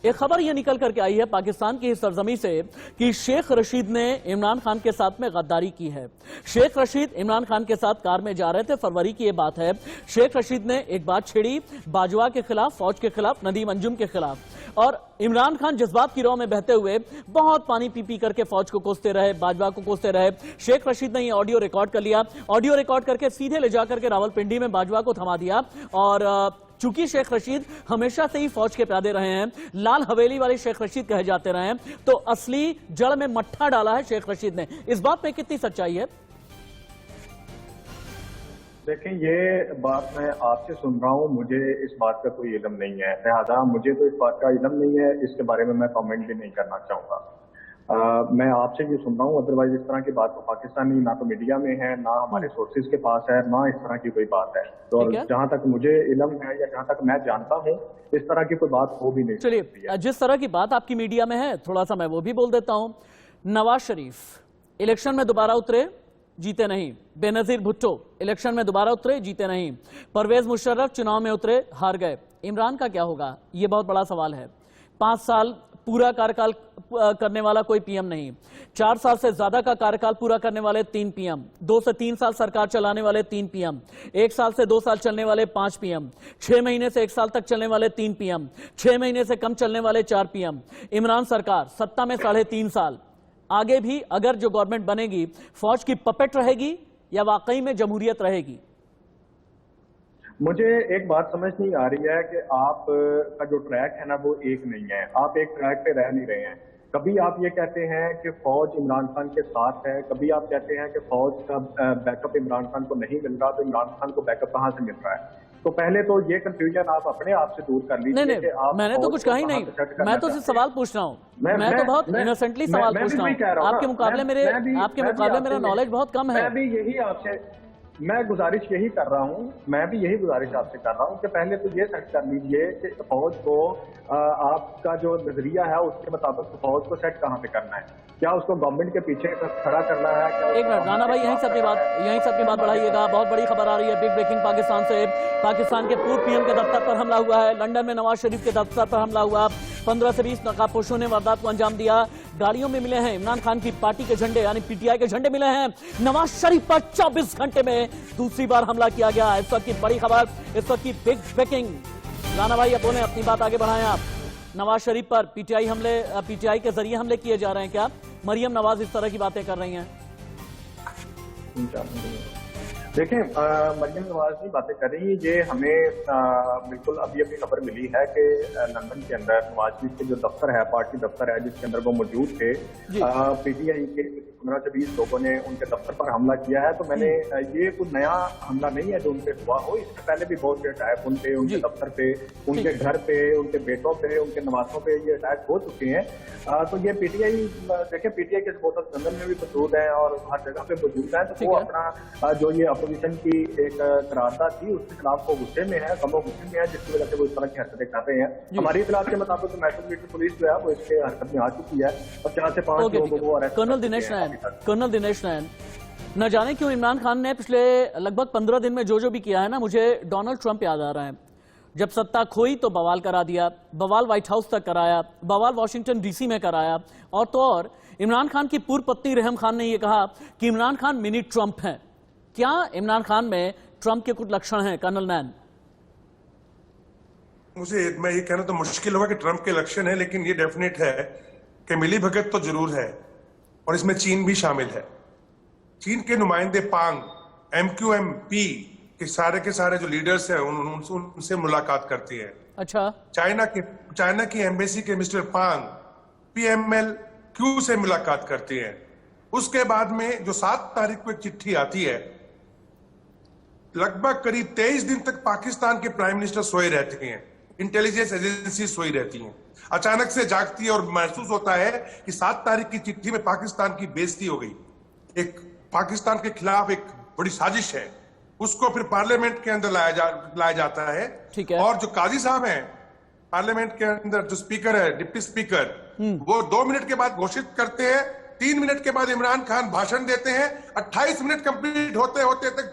एक खबर यह निकल करके आई है पाकिस्तान की सरजमी से कि शेख रशीद ने इमरान खान के साथ में गद्दारी की है। शेख रशीद इमरान खान के साथ कार में जा रहे थे, फरवरी की यह बात है। शेख रशीद ने एक बात छेड़ी बाजवा के खिलाफ, फौज के खिलाफ, नदीम अंजुम के खिलाफ, और इमरान खान जज्बात की राह में बहते हुए बहुत पानी पी पी करके फौज को कोसते रहे, बाजवा को कोसते रहे। शेख रशीद ने यह ऑडियो रिकॉर्ड कर लिया। ऑडियो रिकॉर्ड करके सीधे ले जाकर के रावलपिंडी में बाजवा को थमा दिया। और चूंकि शेख रशीद हमेशा से ही फौज के प्यादे रहे हैं, लाल हवेली वाले शेख रशीद कहे जाते रहे हैं, तो असली जड़ में मट्ठा डाला है शेख रशीद ने। इस बात में कितनी सच्चाई है? देखें, ये बात मैं आपसे सुन रहा हूँ, मुझे इस बात का कोई इल्म नहीं है, लिहाजा मुझे तो इस बात का इल्म नहीं है, इसके बारे में मैं कमेंट भी नहीं करना चाहूंगा। मैं आपसे ये सुन रहा हूँ, अदरवाइज इस तरह की बात तो पाकिस्तानी ना तो मीडिया में है, ना हमारे सोर्सेज के पास है, ना इस तरह की कोई बात है। तो जहां तक मुझे इल्म है या जहां तक मैं जानता हूँ, इस तरह की कोई बात हो भी नहीं। चलिए, जिस तरह की बात आपकी मीडिया में है, थोड़ा सा मैं वो भी बोल देता हूँ। नवाज शरीफ इलेक्शन में दोबारा उतरे, जीते नहीं। बेनजीर भुट्टो इलेक्शन में दोबारा उतरे, जीते नहीं। परवेज मुशर्रफ चुनाव में उतरे, हार गए। इमरान का क्या होगा, ये बहुत बड़ा सवाल है। 5 साल पूरा कार्यकाल करने वाला कोई पीएम नहीं, 4 साल से ज्यादा का कार्यकाल पूरा करने वाले 3 पीएम, 2 से 3 साल सरकार चलाने वाले 3 पीएम, 1 साल से 2 साल चलने वाले 5 पीएम, 6 महीने से 1 साल तक चलने वाले 3 पीएम, 6 महीने से कम चलने वाले 4 पीएम। इमरान सरकार सत्ता में 3.5 साल। आगे भी अगर जो गवर्नमेंट बनेगी, फौज की पपेट रहेगी या वाकई में जमहूरियत रहेगी? मुझे एक बात समझ नहीं आ रही है कि आप का जो ट्रैक है ना वो एक नहीं है, आप एक ट्रैक पे रह नहीं रहे हैं। कभी आप ये कहते हैं कि फौज इमरान खान के साथ है, कभी आप कहते हैं कि फौज का बैकअप इमरान खान को नहीं मिल रहा, तो इमरान खान को बैकअप कहां से मिल रहा है? तो पहले तो ये कंफ्यूजन आप अपने आप से दूर कर लीजिए। नहीं, मैंने तो कुछ कहा ही नहीं, मैं तो सिर्फ सवाल पूछ रहा हूँ। मैं तो बहुत इनोसेंटली सवाल पूछ रहा हूँ। आपके मुकाबले मेरा नॉलेज बहुत कम है। मैं भी यही आपसे मैं गुजारिश यही कर रहा हूँ, मैं भी यही गुजारिश आपसे कर रहा हूँ कि पहले तो ये सेट कर लीजिए कि फौज को आपका जो नजरिया है उसके मुताबिक फौज को सेट कहाँ पे करना है। क्या उसको गवर्नमेंट के पीछे खड़ा करना है? एक मिनट राणा भाई, यहीं से अपनी बात बढ़ाइएगा। बहुत बड़ी खबर आ रही है, बिग ब्रेकिंग पाकिस्तान से। पाकिस्तान के पूर्व पीएम के दफ्तर पर हमला हुआ है। लंदन में नवाज शरीफ के दफ्तर पर हमला हुआ। 15 से 20 नकाबपोशों ने वारदात को अंजाम दिया। गाड़ियों में मिले हैं इमरान खान की पार्टी के झंडे, यानी पीटीआई के झंडे मिले हैं। नवाज शरीफ पर 24 घंटे में दूसरी बार हमला किया गया। इस वक्त की बड़ी खबर, इस वक्त की बिग ब्रेकिंग। राणा भाई, अब बोले, अपनी बात आगे बढ़ाएं आप। नवाज शरीफ पर पीटीआई के जरिए हमले किए जा रहे हैं क्या? मरियम नवाज इस तरह की बातें कर रही हैं। देखें, मरियम नवाज की बातें कर रही है, ये हमें बिल्कुल अभी खबर मिली है कि लंदन के अंदर नवाज शरीफ के जो दफ्तर है, पार्टी दफ्तर है, जिसके अंदर वो मौजूद थे, पीटीआई के 15 से 20 लोगों ने उनके दफ्तर पर हमला किया है। तो मैंने ये कोई नया हमला नहीं है जो उनपे हुआ हो, इससे पहले भी बहुत से अटैक उन पे, उनके दफ्तर पे, उनके घर पे, उनके बेटों पे, उनके नवासों पे ये अटैक हो चुके हैं। तो ये पीटीआई, देखें, पीटीआई के सपोर्टर्स लंदन में भी मौजूद है और हर जगह पे मौजूद है। तो वो अपना जो ये अपोजिशन की एक करारदाद थी उसके खिलाफ वो गुस्से में है, कमो गुस्से में है, जिसकी वजह से वो इस तरह की हरकतें कर रहे हैं। हमारी इतलात के मुताबिक तो मेट्रोपॉलिटन पुलिस जो है वो इसके हरकत में आ चुकी है और 4 से 5 लोगों को अरेस्ट। कर्नल दिनेश नैन, न जाने क्यों इमरान खान ने पिछले लगभग 15 दिन में जो भी किया है ना, मुझे डोनाल्ड ट्रंप याद आ रहा है। जब सत्ता खोई तो बवाल करा दिया, बवाल व्हाइट हाउस तक कराया, बवाल वॉशिंगटन डीसी में कराया। और तो और इमरान खान की पूर्व पत्नी रहम खान ने यह कहा कि इमरान खान मिनी ट्रंप हैं। क्या इमरान खान में ट्रंप के कुछ लक्षण हैं कर्नल नैन? मैं ये कहना तो मुश्किल होगा कि ट्रंप के लक्षण है, लेकिन ये डेफिनेट है कि मिली भगत तो जरूर है और इसमें चीन भी शामिल है। चीन के नुमाइंदे पांग MQMP के सारे जो लीडर्स हैं उनसे मुलाकात करती है। अच्छा। चाइना की एम्बेसी के मिस्टर पांग PMLQ से मुलाकात करती है। उसके बाद में जो 7 तारीख को एक चिट्ठी आती है, लगभग करीब 23 दिन तक पाकिस्तान के प्राइम मिनिस्टर सोए रहते हैं, इंटेलिजेंस एजेंसी सोई रहती हैं। अचानक से जागती है और महसूस होता है कि 7 तारीख की चिट्ठी में पाकिस्तान की बेइज्जती हो गई, एक पाकिस्तान के खिलाफ एक बड़ी साजिश है। उसको फिर पार्लियामेंट के अंदर लाया जाता है। ठीक है। और जो काजी साहब हैं पार्लियामेंट के अंदर, जो स्पीकर है, डिप्टी स्पीकर, वो 2 मिनट के बाद घोषित करते हैं। 3 मिनट के बाद इमरान खान भाषण देते हैं। 28 मिनट कंप्लीट होते होते तक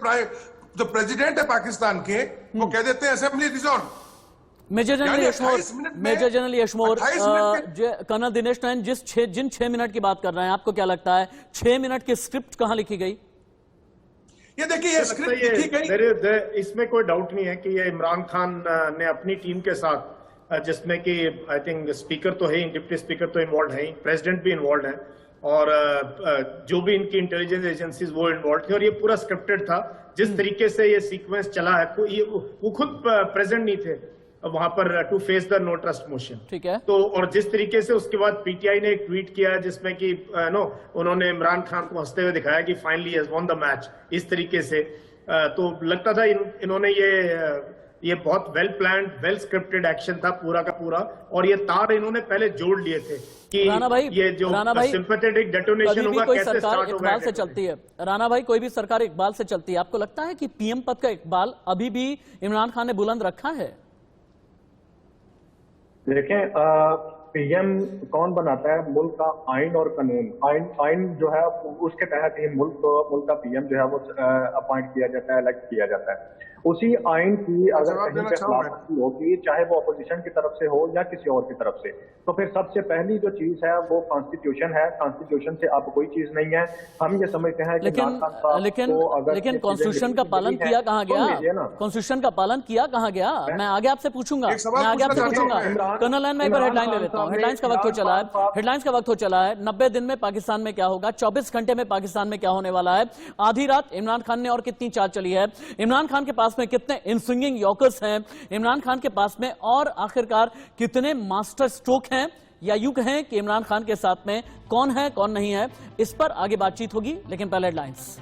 जो प्रेसिडेंट है पाकिस्तान के, वो कह देते हैं assembly dissolve. Major general Yashmor, colonel Dinesh Nain जिन 6 मिनट की बात कर रहे हैं, आपको क्या लगता है 6 मिनट की स्क्रिप्ट कहां लिखी गई? ये देखिए, ये स्क्रिप्ट लिखी गई, इसमें कोई डाउट नहीं है कि ये इमरान खान ने अपनी टीम के साथ, जिसमें कि आई थिंक स्पीकर तो है ही, डिप्टी स्पीकर तो इन्वॉल्व है ही, प्रेसिडेंट भी इन्वॉल्व है, और जो भी इनकी इंटेलिजेंस एजेंसीज वो इन्वॉल्व थे, और ये पूरा स्क्रिप्टेड था। जिस तरीके से ये सीक्वेंस चला है, वो खुद प्रेजेंट नहीं थे वहां पर to face the no trust motion. ठीक है। तो और जिस तरीके से उसके बाद PTI ने एक ट्वीट किया जिसमें कि उन्होंने इमरान खान को हंसते हुए दिखाया कि finally has won the match, इस तरीके से तो लगता था इन्होंने ये बहुत well planned, well scripted action था पूरा का पूरा, और ये तार इन्होंने पहले जोड़ लिए थे कि ये जो सिंपैथेटिक डेटोनेशन होगा कैसे स्टार्ट होगा। इकबाल से चलती है राणा भाई, कोई भी सरकार इकबाल से चलती है। आपको लगता है कि PM पद का इकबाल अभी भी इमरान खान ने बुलंद रखा है? देखें, PM कौन बनाता है? मुल्क का आइन और कानून। आइन जो है उसके तहत ही मुल्क का PM जो है वो अपॉइंट किया जाता है, इलेक्ट किया जाता है। उसी आइन की अगर कहीं पे खिलाफवर्जी होगी, चाहे वो अपोजिशन की तरफ से हो या किसी और की तरफ से, तो फिर सबसे पहली जो चीज है वो कॉन्स्टिट्यूशन है। कॉन्स्टिट्यूशन से अब कोई चीज नहीं है। हम ये समझते हैं कि लेकिन कॉन्स्टिट्यूशन का पालन किया कहाँ गया? कॉन्स्टिट्यूशन का पालन किया कहाँ गया? मैं आगे आपसे पूछूंगा। कर्नल नैन, मैं एक बार हेडलाइन ले लेता हूँ। हेडलाइंस का वक्त हो चला है। 90 दिन में पाकिस्तान में क्या होगा, 24 घंटे में पाकिस्तान में क्या होने वाला है, आधी रात इमरान खान ने और कितनी चाल चली है, इमरान खान के पास में कितने इन स्विंगिंग यॉर्कर्स हैं, इमरान खान के पास में और आखिरकार कितने मास्टर स्ट्रोक हैं, या यूं कहें कि इमरान खान के साथ में कौन है कौन नहीं है, इस पर आगे बातचीत होगी। लेकिन पहले हेडलाइंस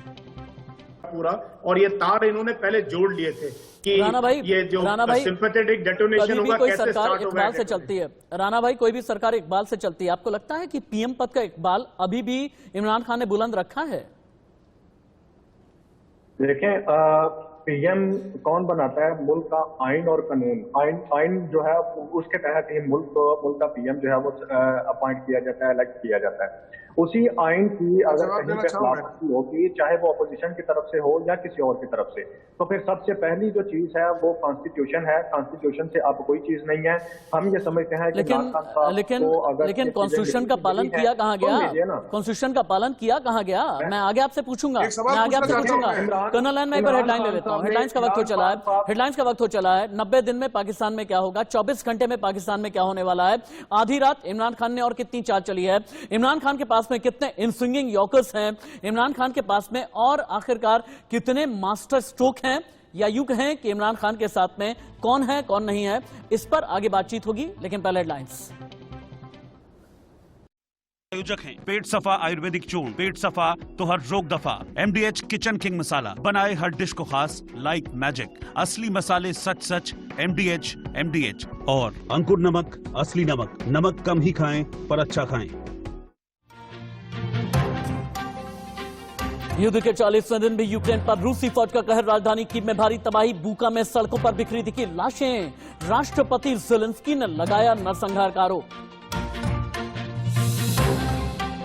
पूरा, और ये तार इन्होंने पहले जोड़ लिए थे कि राणा भाई, ये जो सिंपैथेटिक डेटोनेशन होगा कैसे स्टार्ट होगा। इकबाल से चलती है राणा भाई, कोई भी सरकार इकबाल से चलती है। आपको लगता है कि PM पद का इकबाल अभी भी इमरान खान ने बुलंद रखा है? देखें, PM कौन बनाता है? मुल्क का आइन और कानून। आइन जो है उसके तहत ही मुल्क का PM जो है वो अपॉइंट किया जाता है, इलेक्ट किया जाता है। उसी आइन की अगर कहीं पे खिलाफवर्जी होगी, चाहे वो अपोजिशन की तरफ से हो या किसी और की तरफ से, तो फिर सबसे पहली जो चीज है वो कॉन्स्टिट्यूशन है। कॉन्स्टिट्यूशन से अब कोई चीज नहीं है। हम ये समझते हैं कि लेकिन कॉन्स्टिट्यूशन का पालन किया कहाँ गया? कॉन्स्टिट्यूशन का पालन किया कहाँ गया? मैं आगे आपसे पूछूंगा। कर्नल नैन, मैं एक बार हेडलाइन ले लेता हूँ। हेडलाइंस का वक्त हो चला है। 90 दिन में पाकिस्तान में क्या होगा, 24 घंटे में पाकिस्तान में क्या होने वाला है, आधी रात इमरान खान ने और कितनी चाल चली है, इमरान खान के पास में कितने इन स्विंगिंग यॉर्कर्स हैं, इमरान खान के पास में और आखिरकार कितने मास्टर स्ट्रोक हैं, या यूं कहें कि इमरान खान के साथ में कौन है कौन नहीं है, इस पर आगे बातचीत होगी। लेकिन पहले हेडलाइंस। आयोजक हैं पेट सफा आयुर्वेदिक चूर्ण, पेट सफा तो हर रोग दफा। MDH किचन किंग मसाला बनाए हर डिश को खास लाइक मैजिक। असली मसाले सच सच MDH। और अंकुर नमक, असली नमक कम ही खाएं पर अच्छा खाएं। युद्ध के 40वें दिन भी यूक्रेन पर रूसी फौज का कहर, राजधानी कीव में भारी तबाही, बूका में सड़कों पर बिखरी दिखी लाशें, राष्ट्रपति ज़ेलेंस्की ने लगाया नरसंहार का आरोप।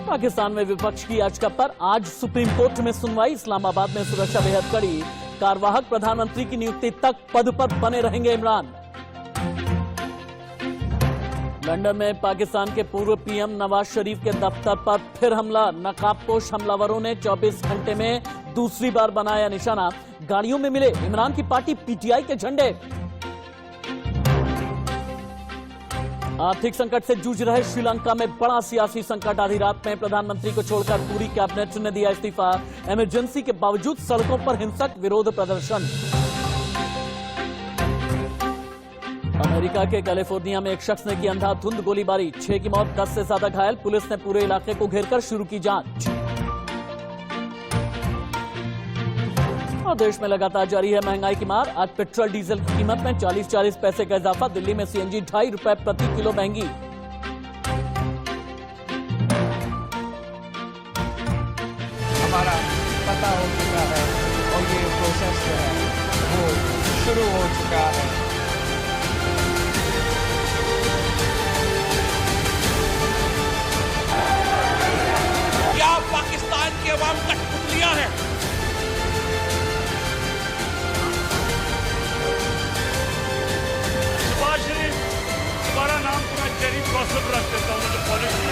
पाकिस्तान में विपक्ष की याचिका पर आज सुप्रीम कोर्ट में सुनवाई, इस्लामाबाद में सुरक्षा बेहद कड़ी, कार्यवाहक प्रधानमंत्री की नियुक्ति तक पद पर बने रहेंगे इमरान। लंदन में पाकिस्तान के पूर्व PM नवाज शरीफ के दफ्तर पर फिर हमला, नकाबपोश हमलावरों ने 24 घंटे में दूसरी बार बनाया निशाना, गाड़ियों में मिले इमरान की पार्टी पीटीआई के झंडे। आर्थिक संकट से जूझ रहे श्रीलंका में बड़ा सियासी संकट। आधी रात में प्रधानमंत्री को छोड़कर पूरी कैबिनेट ने दिया इस्तीफा। इमरजेंसी के बावजूद सड़कों पर हिंसक विरोध प्रदर्शन। अमेरिका के कैलिफोर्निया में एक शख्स ने की अंधाधुंध गोलीबारी, 6 की मौत, 10 से ज्यादा घायल। पुलिस ने पूरे इलाके को घेरकर शुरू की जांच। और देश में लगातार जारी है महंगाई की मार। आज पेट्रोल डीजल की कीमत में 40 पैसे का इजाफा। दिल्ली में सीएनजी 2.5 रुपए प्रति किलो महंगी। हमारा पता हो चुका है और ये प्रोसेस जो है वो शुरू हो चुका है। क्या पाकिस्तान के अवाम कठपुतलियां हैं? हमारा नाम पूरा जेरी कौसम रख देता हूँ, मुझे पॉलिटिक्स।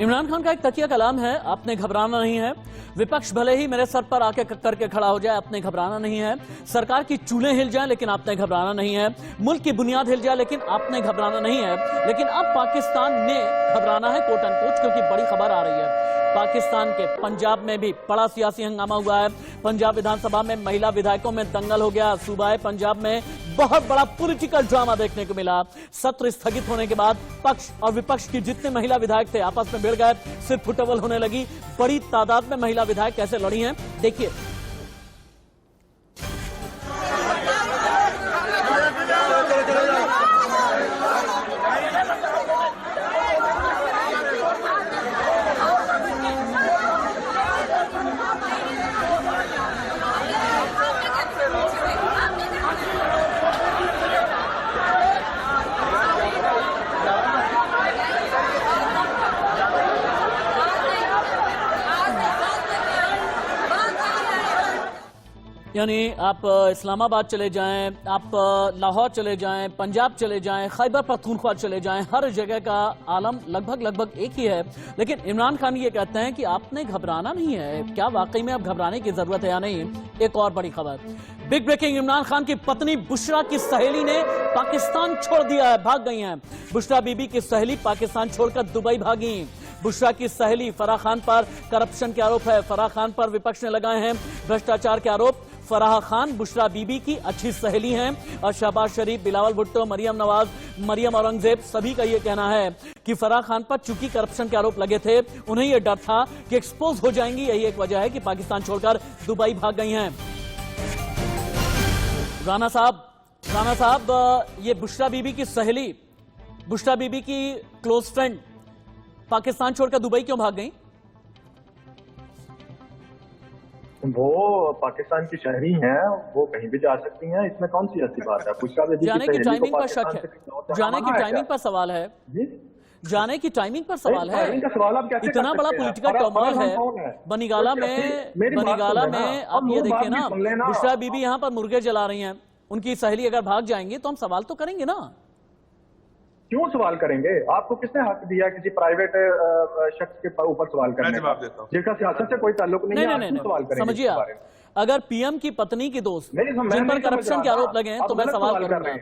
इमरान खान का एक तकिया कलाम है, आपने घबराना नहीं है। विपक्ष भले ही मेरे सर पर आके करके खड़ा हो जाए, आपने घबराना नहीं है। सरकार की चूल्हे हिल जाएं, लेकिन आपने घबराना नहीं है। मुल्क की बुनियाद हिल जाए, लेकिन आपने घबराना नहीं है। लेकिन अब पाकिस्तान ने घबराना है, कोट एंड कोट, क्योंकि बड़ी खबर आ रही है। पाकिस्तान के पंजाब में भी बड़ा सियासी हंगामा हुआ है। पंजाब विधानसभा में महिला विधायकों में दंगल हो गया। सूबाए पंजाब में बहुत बड़ा पॉलिटिकल ड्रामा देखने को मिला। सत्र स्थगित होने के बाद पक्ष और विपक्ष की जितने महिला विधायक थे आपस में भिड़ गए, सिर फुटबॉल होने लगी। बड़ी तादाद में महिला विधायक कैसे लड़ी हैं, देखिए। यानी आप इस्लामाबाद चले जाएं, आप लाहौर चले जाएं, पंजाब चले जाएं, खैबर पख्तूनख्वा चले जाएं, हर जगह का आलम लगभग एक ही है। लेकिन इमरान खान ये कहते हैं कि आपने घबराना नहीं है। क्या वाकई में अब घबराने की जरूरत है या नहीं? एक और बड़ी खबर, बिग ब्रेकिंग, इमरान खान की पत्नी बुशरा की सहेली ने पाकिस्तान छोड़ दिया है, भाग गई हैं। बुशरा बीबी की सहेली पाकिस्तान छोड़कर दुबई भागी। बुशरा की सहेली फराह खान पर करप्शन के आरोप है। फराह खान पर विपक्ष ने लगाए हैं भ्रष्टाचार के आरोप। फराह खान बुशरा बीबी की अच्छी सहेली हैं और शहबाज शरीफ, बिलावल भुट्टो, मरियम नवाज, मरियम औरंगजेब सभी का यह कहना है कि फराह खान पर चूंकि करप्शन के आरोप लगे थे, उन्हें यह डर था कि एक्सपोज हो जाएंगी। यही एक वजह है कि पाकिस्तान छोड़कर दुबई भाग गई हैं। राणा साहब, ये बुशरा बीबी की सहेली, बुशरा बीबी की क्लोज फ्रेंड पाकिस्तान छोड़कर दुबई क्यों भाग गई? वो पाकिस्तान की शहरी हैं, वो कहीं भी जा सकती हैं, इसमें कौन सी ऐसी बात है? जाने की टाइमिंग पर शक है, जाने की टाइमिंग पर सवाल है, जाने की टाइमिंग पर सवाल है। इतना बड़ा पॉलिटिकल टर्मोइल है बनीगाला में। अब ये देखिए ना, बुशरा बीबी यहाँ पर मुर्गे जला रही हैं, उनकी सहेली अगर भाग जाएंगी तो हम सवाल तो करेंगे ना। क्यों सवाल करेंगे? आपको किसने हक दिया किसी प्राइवेट शख्स के ऊपर सवाल करने का? जिसका सियासत से कोई ताल्लुक नहीं है, सवाल करेंगे? समझिए, अगर पीएम की पत्नी की दोस्त जिन पर करप्शन के आरोप लगे हैं तो मैं सवाल करूंगा।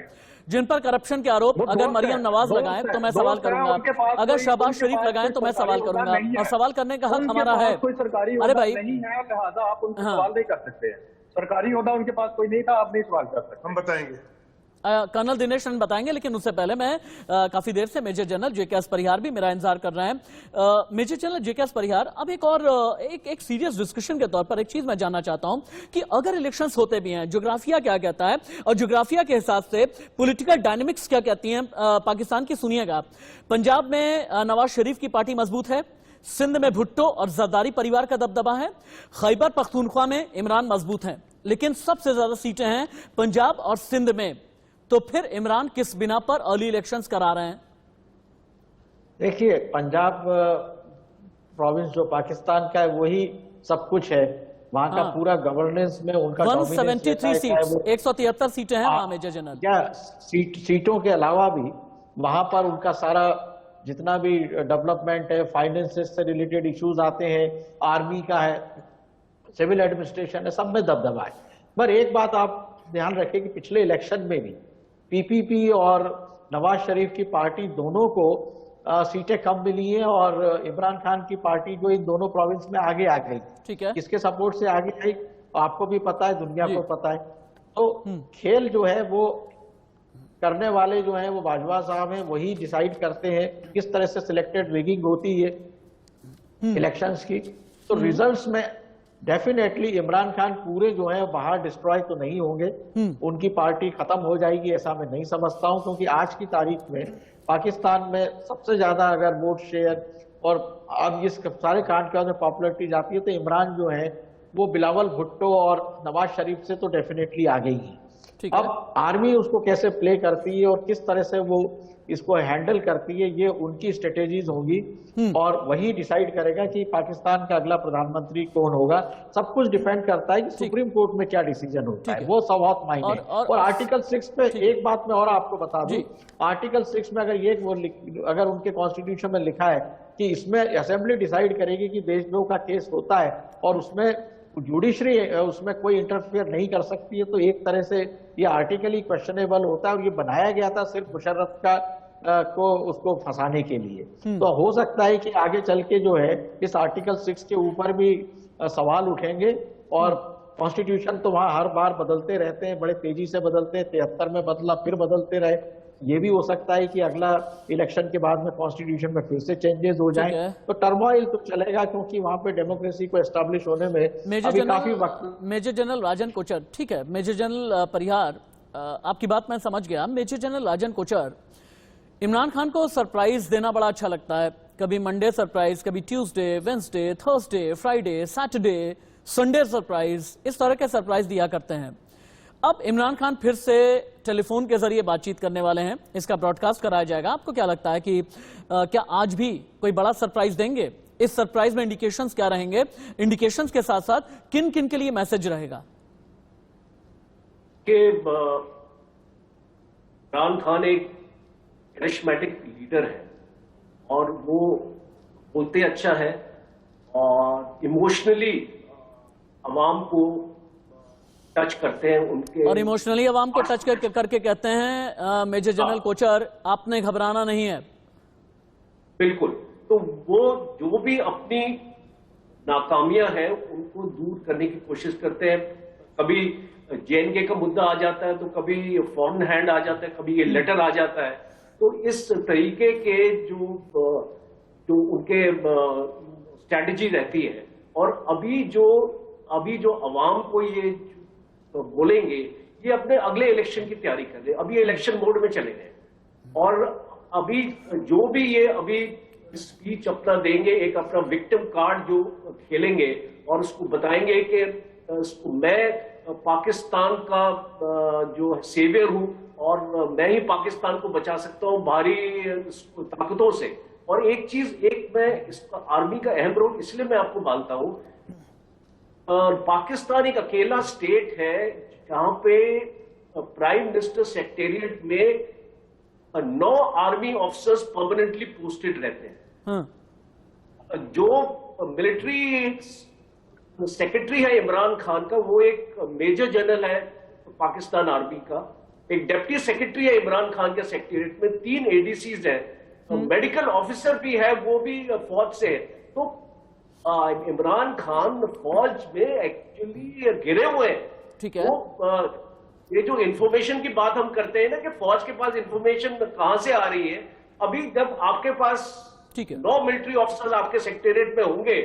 जिन पर करप्शन के आरोप अगर मरियम नवाज लगाएं तो मैं सवाल करूंगा। अगर शहबाज शरीफ लगाएं तो मैं सवाल करूंगा, और सवाल करने का हक हमारा है। अरे भाई, लिहाजा आप उनसे सवाल नहीं कर सकते। सरकारी ओहदा उनके पास कोई नहीं था, आप नहीं सवाल कर सकते। हम बताएंगे, कर्नल दिनेश रंजन बताएंगे। लेकिन उससे पहले मैं काफी देर से मेजर जनरल जेके परिहार भी मेरा इंतजार कर रहे हैं। मेजर जनरल जेके परिहार, अब एक सीरियस डिस्कशन के तौर पर एक चीज मैं जानना चाहता हूं कि अगर इलेक्शंस होते भी हैं, ज्योग्राफिया क्या कहता है और ज्योग्राफिया के हिसाब से पॉलिटिकल डायनेमिक्स क्या कहती हैं पाकिस्तान की, सुनिएगा। पंजाब में नवाज शरीफ की पार्टी मजबूत है, सिंध में भुट्टो और जरदारी परिवार का दबदबा है, खैबर पख्तूनख्वा में इमरान मजबूत है, लेकिन सबसे ज्यादा सीटें हैं पंजाब और सिंध में। तो फिर इमरान किस बिना पर अर्ली इलेक्शंस करा रहे हैं? देखिए, पंजाब प्रोविंस जो पाकिस्तान का है वही सब कुछ है, वहां का पूरा गवर्नेंस में उनका 173 सीट, 173 सीटें हैं वहां मेजर जनरल। क्या सीटों के अलावा भी वहां पर उनका सारा जितना भी डेवलपमेंट है, फाइनेंसेस से रिलेटेड इश्यूज आते हैं, आर्मी का है, सिविल एडमिनिस्ट्रेशन है, सब में दबदबा है। पर एक बात आप ध्यान रखें कि पिछले इलेक्शन में भी पीपीपी और नवाज शरीफ की पार्टी दोनों को सीटें कम मिली हैं और इमरान खान की पार्टी जो इन दोनों प्रोविंस में आगे आ गई। ठीक है, किसके सपोर्ट से आगे आई आपको भी पता है, दुनिया को पता है। तो खेल जो है वो करने वाले जो हैं वो बाजवा साहब हैं, वही डिसाइड करते हैं किस तरह से सिलेक्टेड रिगिंग होती है इलेक्शंस की। तो रिजल्ट्स में डेफिनेटली इमरान खान पूरे जो है बाहर डिस्ट्रॉय तो नहीं होंगे, उनकी पार्टी खत्म हो जाएगी ऐसा मैं नहीं समझता हूं, क्योंकि आज की तारीख में पाकिस्तान में सबसे ज्यादा अगर वोट शेयर और अब इस सारे कांड के में पॉपुलरिटी जाती है तो इमरान जो है वो बिलावल भुट्टो और नवाज शरीफ से तो डेफिनेटली आ गई है। अब आर्मी उसको कैसे प्ले करती है और किस तरह से वो इसको हैंडल करती है, ये उनकी स्ट्रेटेजीज होगी और वही डिसाइड करेगा कि पाकिस्तान का अगला प्रधानमंत्री कौन होगा। सब कुछ डिपेंड करता है कि सुप्रीम कोर्ट में क्या डिसीजन होता है, वो सब बहुत मायने। और आर्टिकल 6 पे एक बात मैं और आपको बता दूं, आर्टिकल 6 में अगर उनके कॉन्स्टिट्यूशन में लिखा है कि इसमें असेंबली डिसाइड करेगी कि देशद्रोह का केस होता है और उसमें जुडिशरी उसमें कोई इंटरफेयर नहीं कर सकती है, तो एक तरह से ये आर्टिकल ही क्वेश्चनेबल होता है और ये बनाया गया था सिर्फ मुशर्रफ को उसको फंसाने के लिए। तो हो सकता है कि आगे चल के जो है इस आर्टिकल 6 के ऊपर भी सवाल उठेंगे और कॉन्स्टिट्यूशन तो वहां हर बार बदलते रहते हैं, बड़े तेजी से बदलते हैं, 73 में बदला फिर बदलते रहे। ये भी हो सकता है कि अगला इलेक्शन के बाद में कॉन्स्टिट्यूशन में फिर से चेंजेस हो जाएं, तो टर्मोइल तो चलेगा क्योंकि वहां पे डेमोक्रेसी को एस्टैब्लिश होने में अभी काफी वक्त। मेजर जनरल राजन कोचर, ठीक है मेजर जनरल परिहार, आपकी बात मैं समझ गया। मेजर जनरल राजन कोचर, इमरान खान को सरप्राइज देना बड़ा अच्छा लगता है, कभी मंडे सरप्राइज, कभी Tuesday, Wednesday, Thursday, Friday, Saturday, Sunday surprise, इस तरह के सरप्राइज दिया करते हैं। अब इमरान खान फिर से टेलीफोन के जरिए बातचीत करने वाले हैं, इसका ब्रॉडकास्ट कराया जाएगा। आपको क्या लगता है कि क्या आज भी कोई बड़ा सरप्राइज देंगे? इस सरप्राइज में इंडिकेशंस क्या रहेंगे? इंडिकेशंस के साथ साथ किन किन के लिए मैसेज रहेगा? कि इमरान खान एक करिश्मेटिक लीडर है और वो बोलते अच्छा है और इमोशनली अवाम को टच करते हैं उनके, और इमोशनली अवाम को टच करके कहते हैं मेजर जनरल कोचर आपने घबराना नहीं है। बिल्कुल, तो वो जो भी अपनी नाकामियां हैं उनको दूर करने की कोशिश करते हैं। कभी JNK का मुद्दा आ जाता है तो कभी फॉरेन हैंड आ जाता है, कभी ये लेटर आ जाता है। तो इस तरीके के जो उनके स्ट्रैटेजी रहती है और अभी जो अवाम को ये बोलेंगे, ये अपने अगले इलेक्शन की तैयारी कर रहे हैं। अभी इलेक्शन मोड में चले गए और अभी जो भी ये अभी स्पीच अपना देंगे, एक अपना विक्टिम कार्ड जो खेलेंगे और उसको बताएंगे कि मैं पाकिस्तान का जो सेवियर हूं और मैं ही पाकिस्तान को बचा सकता हूं बाहरी ताकतों से। और एक चीज मैं इसका आर्मी का अहम रोल इसलिए मैं आपको मानता हूं, पाकिस्तान एक अकेला स्टेट है जहां पे प्राइम मिनिस्टर सेक्रेटेरिएट में 9 आर्मी ऑफिसर्स परमानेंटली पोस्टेड रहते हैं। जो मिलिट्री सेक्रेटरी है इमरान खान का, वो एक मेजर जनरल है पाकिस्तान आर्मी का, एक डिप्टी सेक्रेटरी है इमरान खान के सेक्रेटेरिएट में, 3 ADCs हैं, मेडिकल ऑफिसर भी है, वो भी फौज से है। तो इमरान खान फौज में एक्चुअली गिरे हुए हैं। ठीक है, तो ये जो इंफॉर्मेशन की बात हम करते हैं ना कि फौज के पास इंफॉर्मेशन कहां से आ रही है, अभी जब आपके पास 9 मिलिट्री ऑफिसर्स आपके सेक्रेटेरिएट में होंगे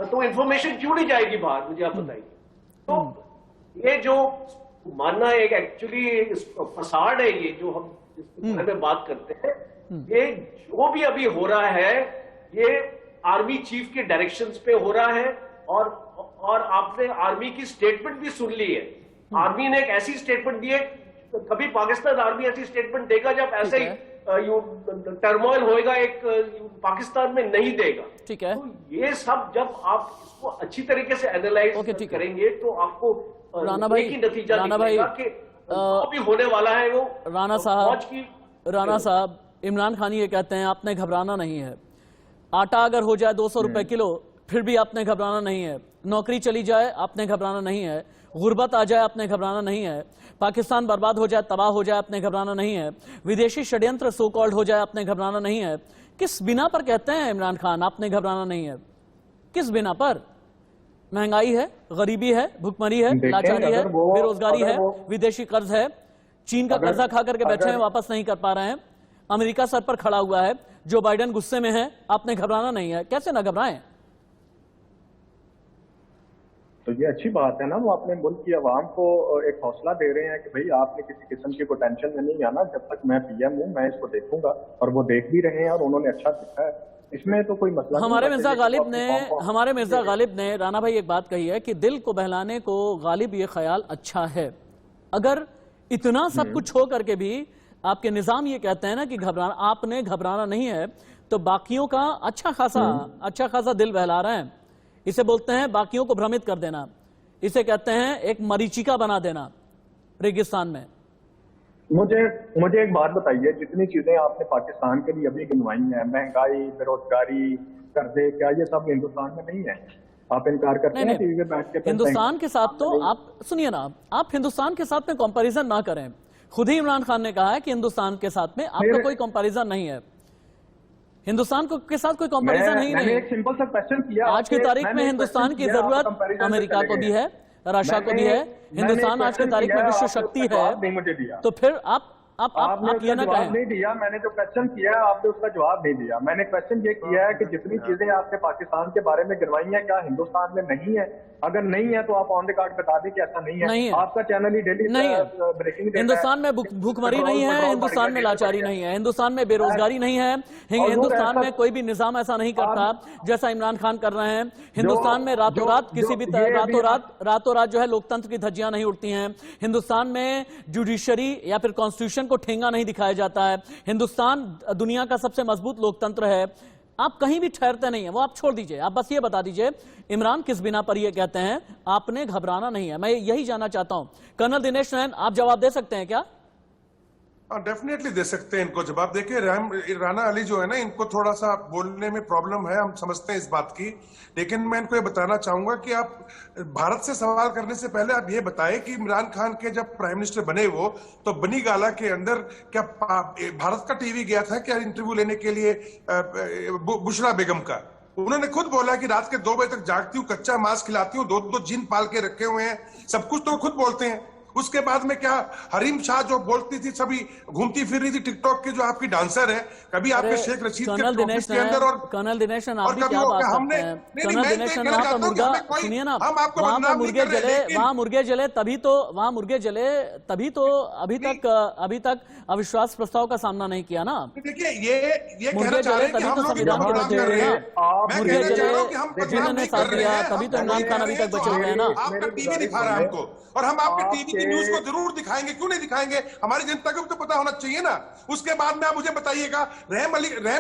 तो इंफॉर्मेशन क्यों नहीं जाएगी बाहर, मुझे आप बताइए। तो ये जो मानना एक एक्चुअली फसाड है, ये जो हम जिसके बारे में बात करते हैं, ये जो भी अभी हो रहा है ये आर्मी चीफ के डायरेक्शंस पे हो रहा है। और आपने आर्मी की स्टेटमेंट भी सुन ली है। आर्मी ने एक ऐसी स्टेटमेंट दी है, कभी पाकिस्तान आर्मी ऐसी स्टेटमेंट देगा जब ऐसे ही टर्मोइल होएगा एक पाकिस्तान में नहीं देगा। ठीक है, तो ये सब जब आप इसको अच्छी तरीके से एनालाइज करेंगे तो आपको राणा भाई, एक ही नतीजा निकलेगा कि जो भी होने वाला है वो राणा साहब इमरान खान ये कहते हैं आपने घबराना नहीं है, आटा अगर हो जाए 200 रुपए किलो फिर भी आपने घबराना नहीं है, नौकरी चली जाए आपने घबराना नहीं है, गुर्बत आ जाए आपने घबराना नहीं है, पाकिस्तान बर्बाद हो जाए, तबाह हो जाए, आपने घबराना नहीं है, विदेशी षड्यंत्र सो कॉल्ड हो जाए, आपने घबराना नहीं है। किस बिना पर कहते हैं इमरान खान आपने घबराना नहीं है? किस बिना पर? महंगाई है, गरीबी है, भुखमरी है, लाचारी है, बेरोजगारी है, विदेशी कर्ज है, चीन का कर्जा खा करके बैठे हैं, वापस नहीं कर पा रहे हैं, अमेरिका सर पर खड़ा हुआ है, जो बाइडेन गुस्से में है, आपने घबराना नहीं है। कैसे ना घबराएं? तो ये अच्छी बात है ना, वो अपने मुल्क की आवाम को एक हौसला दे रहे हैं कि भाई आपने किसी किस्म की कोई टेंशन में नहीं आना, जब तक मैं पीएम हूँ मैं इसको देखूंगा, और वो देख भी रहे हैं और उन्होंने अच्छा दिखा है, इसमें तो कोई मसला नहीं। हमारे मिर्जा गालिब ने राना भाई एक बात कही है कि दिल को बहलाने को गालिब ये ख्याल अच्छा है। अगर इतना सब कुछ हो करके भी आपके निजाम ये कहते हैं ना कि आपने घबराना नहीं है, तो बाकियों का अच्छा खासा दिल बहला रहे हैं। इसे बोलते हैं बाकियों को भ्रमित कर देना, इसे कहते हैं एक मरीचिका बना देना रेगिस्तान में। मुझे एक बात बताइए, जितनी चीजें आपने पाकिस्तान के लिए अभी गिनवाई हैं, महंगाई, बेरोजगारी, कर्जे, क्या ये सब हिंदुस्तान में नहीं है? आप इनकार करते हैं टीवी पे बैठ के? हिंदुस्तान के साथ तो आप सुनिए ना, आप हिंदुस्तान के साथ में कंपैरिजन ना करें। खुद ही इमरान खान ने कहा है कि हिंदुस्तान के साथ में आपका कोई कंपैरिजन नहीं है, हिंदुस्तान के साथ कोई कंपैरिजन नहीं है। एक सिंपल सा क्वेश्चन किया आज की तारीख में हिंदुस्तान की जरूरत अमेरिका को भी है, रशिया को भी है। हिंदुस्तान आज की तारीख में विश्व शक्ति है, तो फिर आप ये ना कहें। नहीं दिया मैंने, जो क्वेश्चन किया है आपने उसका जवाब नहीं दिया। मैंने क्वेश्चन ये किया है कि जितनी चीजें आपने पाकिस्तान के बारे में गिनवाई हैं, क्या हिंदुस्तान में नहीं है? अगर नहीं है तो आप ऑन द कार्ड बता दें कि ऐसा नहीं है। आपका चैनल ही डेली नहीं है। ब्रेकिंग हिंदुस्तान में भूखमरी नहीं है, हिंदुस्तान में लाचारी नहीं है, हिंदुस्तान में बेरोजगारी नहीं है, हिंदुस्तान में कोई भी निजाम ऐसा नहीं करता जैसा इमरान खान कर रहे हैं। हिंदुस्तान में रातों रात किसी भी रातों रात जो है लोकतंत्र की धज्जियां नहीं उड़ती हैं। हिंदुस्तान में जुडिशरी या फिर कॉन्स्टिट्यूशन को ठेंगा नहीं दिखाया जाता है। हिंदुस्तान दुनिया का सबसे मजबूत लोकतंत्र है। आप कहीं भी ठहरते नहीं है, वो आप छोड़ दीजिए, आप बस ये बता दीजिए इमरान किस बिना पर ये कहते हैं आपने घबराना नहीं है। मैं यही जानना चाहता हूं। कर्नल दिनेश नैन, आप जवाब दे सकते हैं क्या? डेफिनेटली दे सकते हैं इनको जवाब। देखिए राना अली जो है ना, इनको थोड़ा सा बोलने में प्रॉब्लम है, हम समझते हैं इस बात की, लेकिन मैं इनको ये बताना चाहूंगा कि आप भारत से सवाल करने से पहले आप ये बताएं कि इमरान खान के जब प्राइम मिनिस्टर बने वो, तो बनी गाला के अंदर क्या भारत का टीवी गया था क्या इंटरव्यू लेने के लिए बुशरा बेगम का? उन्होंने खुद बोला कि रात के 2 बजे तक जागती हूँ, कच्चा मांस खिलाती हूँ, 2 जिन पाल के रखे हुए हैं, सब कुछ तो खुद बोलते हैं। उसके बाद में क्या हरीम शाह जो बोलती थी, सभी घूमती फिर रही थी टिकटॉक के जो आपकी डांसर है, कभी आपके शेख रशीद के ऑफिस के अंदर, और कर्नल दिनेश आप भी क्या बात करते हैं? कर्नल दिनेश वहां पर मुर्गा, सुनिए ना, वहां पर मुर्गे जले, वहां मुर्गे जले तभी तो अभी तक अविश्वास प्रस्ताव का सामना नहीं किया ना। देखिए ये मुर्गे जले तभी तो संविधान की रद्द हुई ना, मुर्गे जले जिन्होंने साथ दिया तभी तो इमरान खान अभी तक बचे हुए हैं ना। आपका टीवी दिखा रहा है हमको, और हम आपके टीवी की न्यूज को जरूर दिखाएंगे, क्यों नहीं दिखाएंगे? हमारी जनता को भी तो पता होना चाहिए ना। उसके बाद में आप मुझे बताइएगा, रहम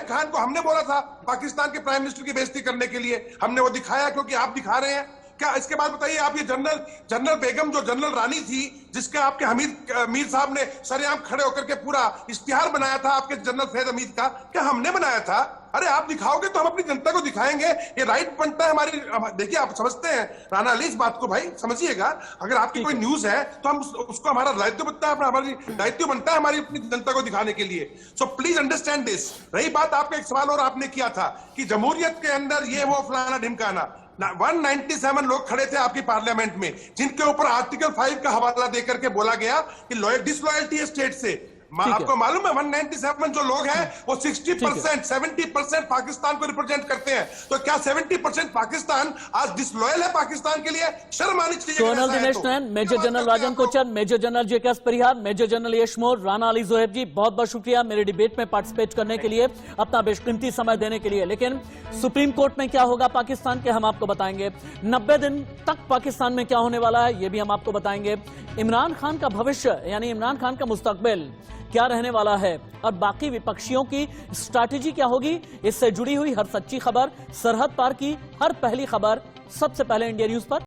खान को हमने बोला था पाकिस्तान के प्राइम मिनिस्टर की बेइज्जती करने के लिए, हमने वो दिखाया क्योंकि आप दिखा रहे हैं क्या? इसके बाद बताइए आप, ये जनरल बेगम जो जनरल रानी थी, जिसके आपके हमीद मीर साहब ने सरेआम खड़े होकर के पूरा इश्तिहार बनाया था आपके जनरल फैज हमीद का, क्या हमने बनाया था? अरे आप दिखाओगे तो हम अपनी जनता को दिखाएंगे, ये राइट बनता है हमारी। देखिए आप समझते हैं राना अली इस बात को, भाई समझिएगा, अगर आपकी कोई न्यूज है तो हम उसको हमारा दायित्व बनता है, हमारी दायित्व बनता है हमारी अपनी जनता को दिखाने के लिए। So please understand this. रही बात आपका एक सवाल और आपने किया था कि जमहूरियत के अंदर ये वो फलाना ढिमकाना, 197 लोग खड़े थे आपकी पार्लियामेंट में, जिनके ऊपर आर्टिकल 5 का हवाला देकर के बोला गया कि डिसलॉयल्टी है स्टेट से। आपको मालूम है 197 जो लोग हैं वो 60%, 70% पाकिस्तान को रिप्रेजेंट करते हैं। तो क्या 70% पाकिस्तान आज डिसलॉयल है पाकिस्तान के लिए? शर्म आनी चाहिए। कर्नल दिनेश नैन, मेजर जनरल राजन कोचर, मेजर जनरल जेके परिहार, मेजर जनरल यश मोर, राना अली जोहेब जी, बहुत बहुत शुक्रिया मेरे डिबेट में पार्टिसिपेट करने के लिए, अपना बेशकीमती समय देने के लिए। लेकिन सुप्रीम कोर्ट में क्या होगा पाकिस्तान के, हम आपको बताएंगे। 90 दिन तक पाकिस्तान में क्या होने वाला है, ये भी हम आपको बताएंगे। इमरान खान का भविष्य यानी इमरान खान का मुस्तकबिल क्या रहने वाला है, और बाकी विपक्षियों की स्ट्रैटेजी क्या होगी, इससे जुड़ी हुई हर सच्ची खबर, सरहद पार की हर पहली खबर सबसे पहले इंडिया न्यूज पर।